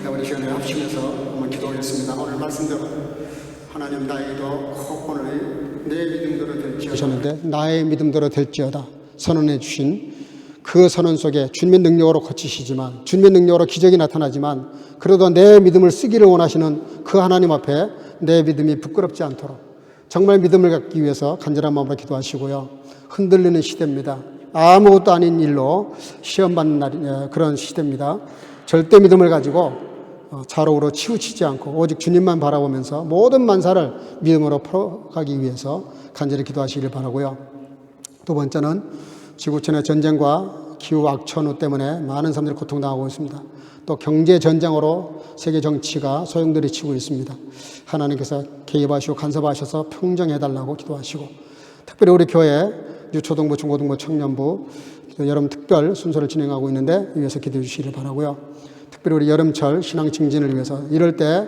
우리 시간에 합심해서 한번 기도하겠습니다. 오늘 말씀대로 하나님 나에게도 꼭 오늘 내 믿음대로 될지어다 하셨는데 나의 믿음대로 될지어다 선언해 주신 그 선언 속에 주님의 능력으로 고치시지만 주님의 능력으로 기적이 나타나지만 그래도 내 믿음을 쓰기를 원하시는 그 하나님 앞에 내 믿음이 부끄럽지 않도록 정말 믿음을 갖기 위해서 간절한 마음으로 기도하시고요. 흔들리는 시대입니다. 아무것도 아닌 일로 시험받는 날이 그런 시대입니다. 절대 믿음을 가지고 좌로우로 치우치지 않고 오직 주님만 바라보면서 모든 만사를 믿음으로 풀어가기 위해서 간절히 기도하시기를 바라고요. 두 번째는 지구촌의 전쟁과 기후 악천후 때문에 많은 사람들이 고통당하고 있습니다. 또 경제 전쟁으로 세계 정치가 소용돌이 치고 있습니다. 하나님께서 개입하시고 간섭하셔서 평정해달라고 기도하시고 특별히 우리 교회 유초등부, 중고등부, 청년부 여름 특별 순서를 진행하고 있는데 위해서 기도해 주시기를 바라고요. 특별히 우리 여름철 신앙 증진을 위해서 이럴 때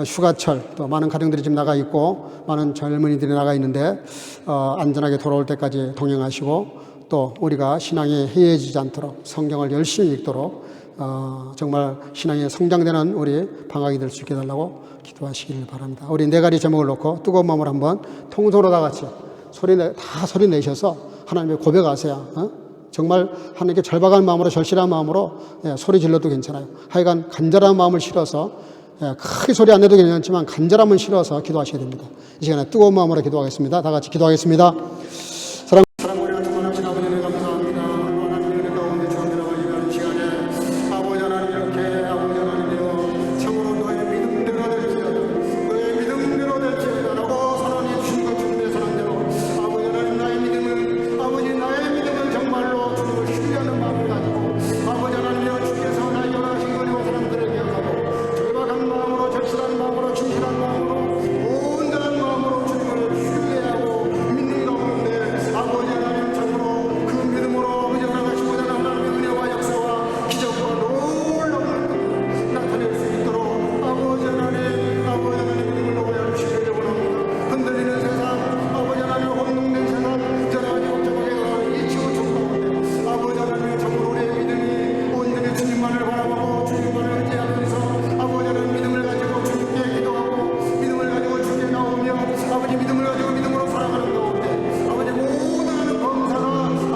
휴가철 또 많은 가정들이 지금 나가 있고 많은 젊은이들이 나가 있는데 안전하게 돌아올 때까지 동행하시고 또 우리가 신앙이 해이해지지 않도록 성경을 열심히 읽도록 정말 신앙이 성장되는 우리 방학이 될 수 있게 해달라고 기도하시기를 바랍니다. 우리 네 가지 제목을 놓고 뜨거운 마음으로 한번 통성으로 다 같이 소리 내셔서 하나님의 고백하세요. 정말 하나님께 절박한 마음으로 절실한 마음으로 소리 질러도 괜찮아요. 하여간 간절한 마음을 실어서 크게 소리 안 내도 괜찮지만 간절함을 실어서 기도하셔야 됩니다. 이 시간에 뜨거운 마음으로 기도하겠습니다. 다 같이 기도하겠습니다. 사랑 우리가 충만하신 아버지를 감사합니다. 하나님 은혜 가운데 주님과 이하는 시간에 아버지 하나님 이렇게 아버지 하나님이여 참으로 너의 믿음대로 될지어다 너의 믿음대로 될지어다라고 선언해 주신 것 주님의 선언대로 아버지 하나님 나의 믿음은 정말로 주님을 신뢰하는 마음을 가지고 아버지 하나님이여 주께서 나의 여러 가지 어려운 사람들을 기억하고 절박한 마음으로 절실한 마음으로 진실한 마음으로 온전한 마음으로 주님을 신뢰하고 믿는 가운데 아버지 하나님 참으로 그 믿음으로 아버지 나가시고자 하는 하나님의 은혜와 역사와 기적과 놀라운 것들을 나타낼 수 있도록 아버지 하나님 믿음을 놓아 주시기를 원합니다. 흔들리는 세상 아버지 하나님 혼동된 세상 여러 가지 복잡하게 가는 이 지구촌 가운데 아버지 하나님 참으로 우리의 믿음이 온전히 주님만을 바라보고 주님만을 의지하면서 아버지 하나님 믿음을 가지고 주님께 기도하고 믿음을 가지고 주님께 나오며 아버지 믿음을 가지고 믿음으로 살아가는 가운데 아버지 모든 범사가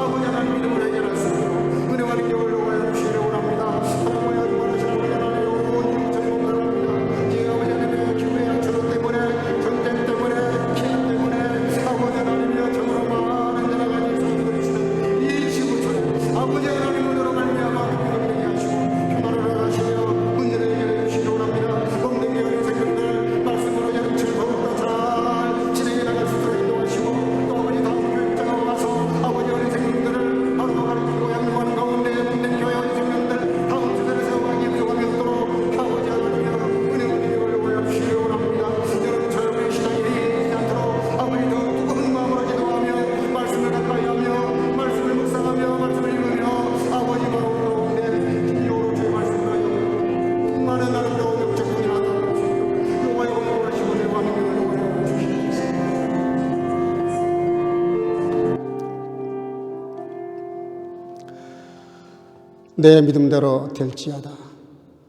아버지 하나님 믿음을 해결할 수 있도록 은혜와 능력을 놓아 주시기를 원합니다. 사랑과 여기 원하시는 아버지 하나님 온 이웃을 바랍니다. 지금 아버지 하나님의 기후의 악천후 때문에 전쟁 때문에 피해 때문에 아버지 하나님이여 참으로 많은 여러 가지 사람들이 있는 이 지구촌에 아버지 하나님으로 말미암아 평안되게 하시고 평안을 하시며 문제를 해결해 주시기 원합니다. 범된 교회 생명들 말씀으로 여름철 더욱더 잘 진행해 나갈 수 있도록 인도하시고 또 아버지 다음 교육자가 와서 아버지 어린 생명들을 바로 가르치고 양육하는 가운데 범된 교회 어린 생명들 다음 세대를 세워가기 위해서 있도록 아버지 하나님이여 은혜와 능력을 요구하여 주시기 원합니다. 여름철 우리 신앙이 해이해지지 않도록 아버지 더 뜨거운 마음으로 기도하며 말씀을 가까이 하며 말씀을 묵상하며 말씀을 읽으며 아버지 마음 가운데 진정으로 주의 말씀을 하여 많은 아름다운 역적들이 나타나 주시고 여호와의 공을 하시고 내 많은 명을 요구하여 주시옵소서. 내 믿음대로 될지어다.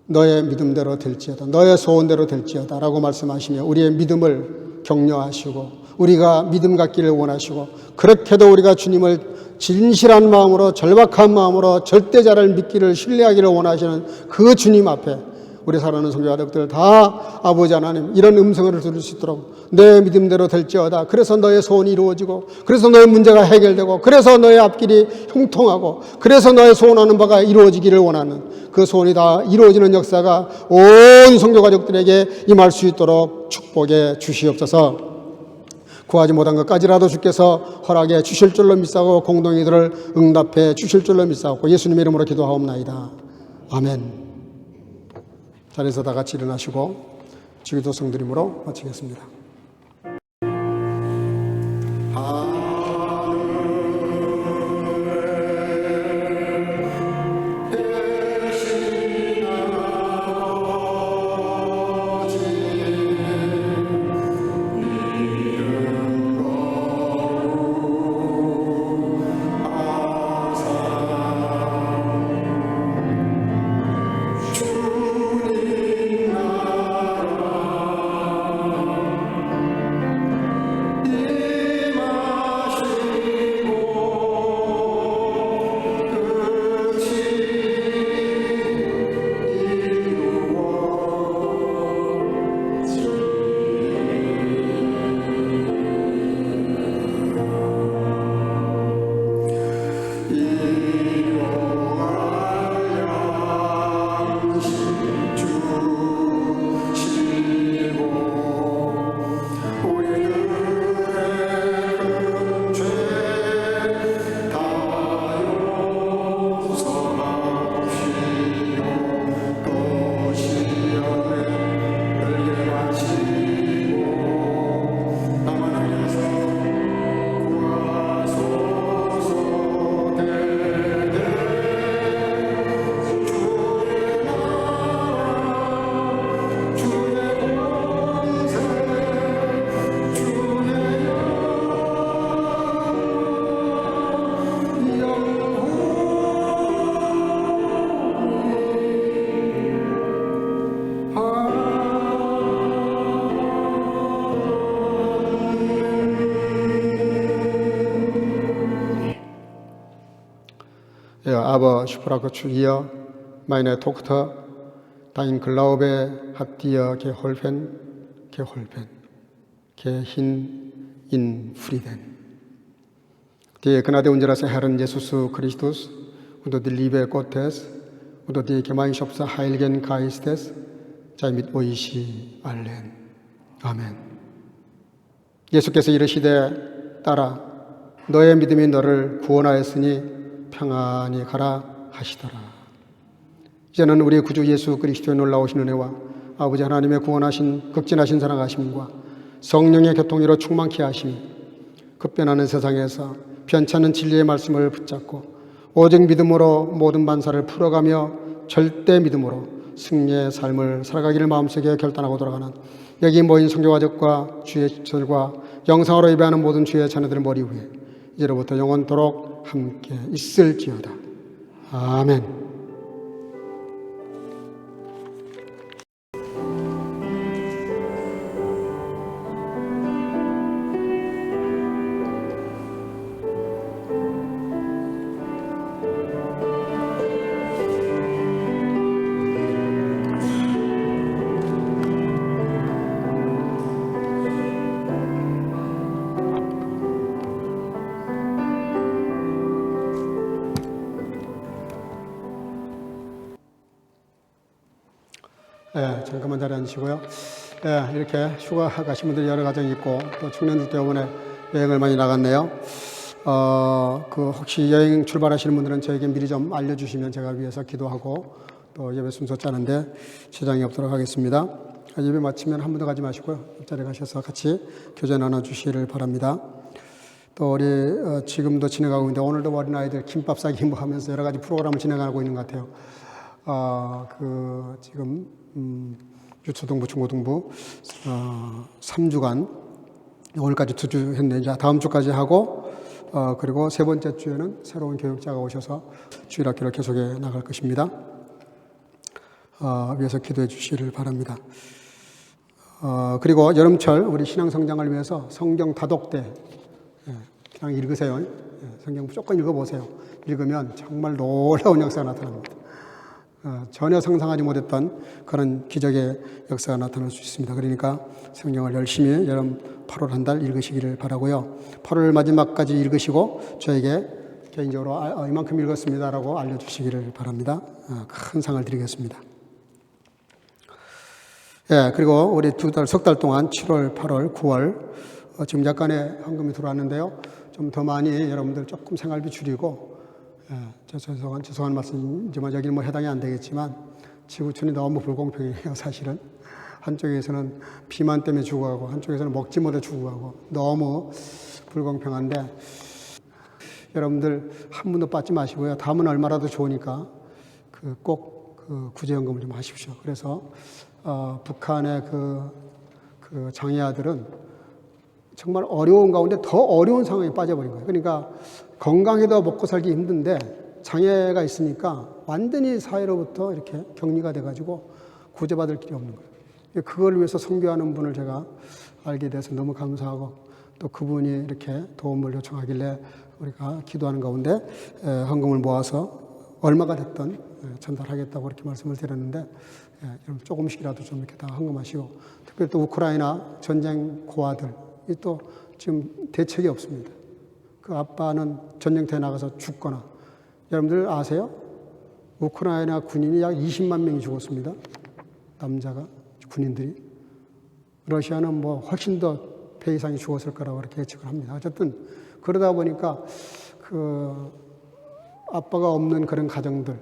너의 믿음대로 될지어다. 너의 소원대로 될지어다. 라고 말씀하시며 우리의 믿음을 격려하시고 우리가 믿음 갖기를 원하시고 그렇게도 우리가 주님을 진실한 마음으로 절박한 마음으로 절대자를 믿기를 신뢰하기를 원하시는 그 주님 앞에 우리 사랑하는 성교자들 다 아버지 하나님 이런 음성을 들을 수 있도록 내 믿음대로 될지어다. 그래서 너의 소원이 이루어지고 그래서 너의 문제가 해결되고 그래서 너의 앞길이 형통하고 그래서 너의 소원하는 바가 이루어지기를 원하는 그 소원이 다 이루어지는 역사가 온 성교가족들에게 임할 수 있도록 축복해 주시옵소서. 구하지 못한 것까지라도 주께서 허락해 주실 줄로 믿사오고 공동히 이들을 응답해 주실 줄로 믿사오고 예수님의 이름으로 기도하옵나이다. 아멘. 자리에서 다 같이 일어나시고 주기도 성드림으로 마치겠습니다. 주님 aber sprach zu ihr, meine Tochter, dein Glaube hat dir geholfen. Geh hin in Frieden. Die Gnade unseres Herrn Jesus Christus und die Liebe Gottes und die Gemeinschaft des Heiligen Geistes sei mit euch allen. 아멘. 예수께서 이르시되 딸아 너의 믿음이 너를 구원하였으니 평안히 가라 하시더라. 이제는 우리 구주 예수 그리스도의 놀라우신 은혜와 아버지 하나님의 구원하신 극진하신 사랑하심과 성령의 교통으로 충만케 하심이 급변하는 세상에서 변찮은 진리의 말씀을 붙잡고 오직 믿음으로 모든 만사를 풀어가며 절대 믿음으로 승리의 삶을 살아가기를 마음속에 결단하고 돌아가는 여기 모인 성교가족과 주의 절과 영상으로 예배하는 모든 주의 자녀들 머리 위에 이제로부터 영원토록 함께 있을지어다. 아멘. 잠깐만 자리에 앉으시고요. 이렇게 휴가 가신 분들이 여러 가정 있고 또 청년들 때문에 여행을 많이 나갔네요. 혹시 여행 출발하시는 분들은 저에게 미리 좀 알려주시면 제가 위해서 기도하고 또 예배 순서 짜는데 지장이 없도록 하겠습니다. 예배 마치면 한 분도 가지 마시고요. 옆자리에 가셔서 같이 교제 나눠주시기를 바랍니다. 또 우리 지금도 진행하고 있는데 오늘도 어린아이들 김밥 싸기 뭐 하면서 여러 가지 프로그램을 진행하고 있는 것 같아요. 지금 유초등부, 중고등부 3주간 오늘까지 2주 했네. 이제 다음 주까지 하고 그리고 세 번째 주에는 새로운 교육자가 오셔서 주일학교를 계속해 나갈 것입니다. 위해서 기도해 주시기를 바랍니다. 그리고 여름철 우리 신앙 성장을 위해서 성경 다독대 그냥 읽으세요. 성경 무조건 읽어보세요. 읽으면 정말 놀라운 역사가 나타납니다. 전혀 상상하지 못했던 그런 기적의 역사가 나타날 수 있습니다. 그러니까 성경을 열심히 여름 8월 한 달 읽으시기를 바라고요. 8월 마지막까지 읽으시고 저에게 개인적으로 이만큼 읽었습니다라고 알려주시기를 바랍니다. 큰 상을 드리겠습니다. 그리고 우리 석 달 동안 7월, 8월, 9월 지금 약간의 헌금이 들어왔는데요. 좀 더 많이 여러분들 조금 생활비 줄이고 죄송한 말씀이지만 여기는 뭐 해당이 안 되겠지만 지구촌이 너무 불공평해요. 사실은 한쪽에서는 비만 때문에 죽어가고 한쪽에서는 먹지 못해 죽어가고 너무 불공평한데 여러분들 한 분도 빠지 마시고요. 다음은 얼마라도 좋으니까 꼭 구제연금을 좀 하십시오. 그래서 북한의 그 장애아들은 정말 어려운 가운데 더 어려운 상황에 빠져버린 거예요. 그러니까 건강해도 먹고 살기 힘든데 장애가 있으니까 완전히 사회로부터 이렇게 격리가 돼가지고 구제받을 길이 없는 거예요. 그걸 위해서 선교하는 분을 제가 알게 돼서 너무 감사하고 또 그분이 이렇게 도움을 요청하길래 우리가 기도하는 가운데 헌금을 모아서 얼마가 됐든 전달하겠다고 이렇게 말씀을 드렸는데 조금씩이라도 좀 이렇게 다 헌금하시고 특별히 또 우크라이나 전쟁 고아들 또 지금 대책이 없습니다. 그 아빠는 전쟁터에 나가서 죽거나 여러분들 아세요? 우크라이나 군인이 약 20만 명이 죽었습니다. 남자가 군인들이. 러시아는 뭐 훨씬 더 배 이상이 죽었을 거라고 그렇게 예측을 합니다. 어쨌든 그러다 보니까 그 아빠가 없는 그런 가정들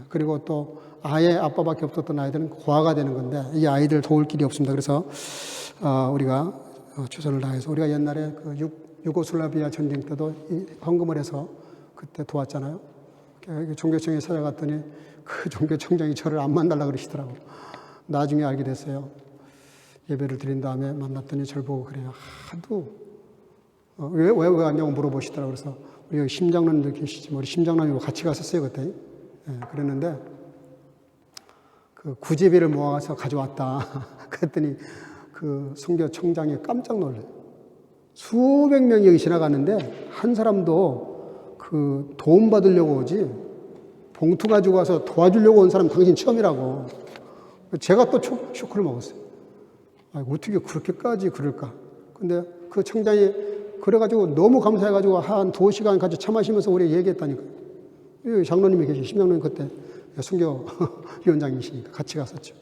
그리고 또 아예 아빠밖에 없었던 아이들은 고아가 되는 건데 이 아이들 도울 길이 없습니다. 그래서 우리가 최선을 다해서 우리가 옛날에 그 유고슬라비아 전쟁 때도 헌금을 해서 그때 도왔잖아요. 종교청에 찾아갔더니 그 종교청장이 저를 안 만나려고 그러시더라고요. 나중에 알게 됐어요. 예배를 드린 다음에 만났더니 저를 보고 그래요. 하도 왜 왔냐고 물어보시더라고요. 그래서 우리 여기 심장남도 계시지만 우리 심장남이고 같이 갔었어요 그때. 그랬는데 그 구제비를 모아서 가져왔다. 그랬더니 그 선교청장이 깜짝 놀래요. 수백 명이 여기 지나갔는데 한 사람도 그 도움 받으려고 오지 봉투 가지고 와서 도와주려고 온 사람 당신 처음이라고. 제가 또 쇼크를 먹었어요. 어떻게 그렇게까지 그럴까. 근데 그 청장이 그래가지고 너무 감사해가지고 한 2시간 같이 차 마시면서 우리 얘기했다니까요. 여기 장로님이 계시고, 심장로님 그때 순교 위원장이시니까 같이 갔었죠.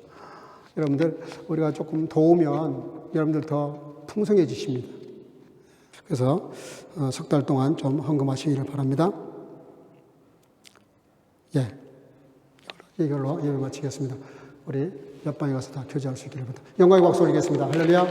여러분들, 우리가 조금 도우면 여러분들 더 풍성해지십니다. 그래서 석 달 동안 좀 헌금하시기를 바랍니다. 예. 이걸로 예배 마치겠습니다. 우리 옆방에 가서 다 교제할 수 있기를 바랍니다. 영광의 박수 올리겠습니다. 할렐루야.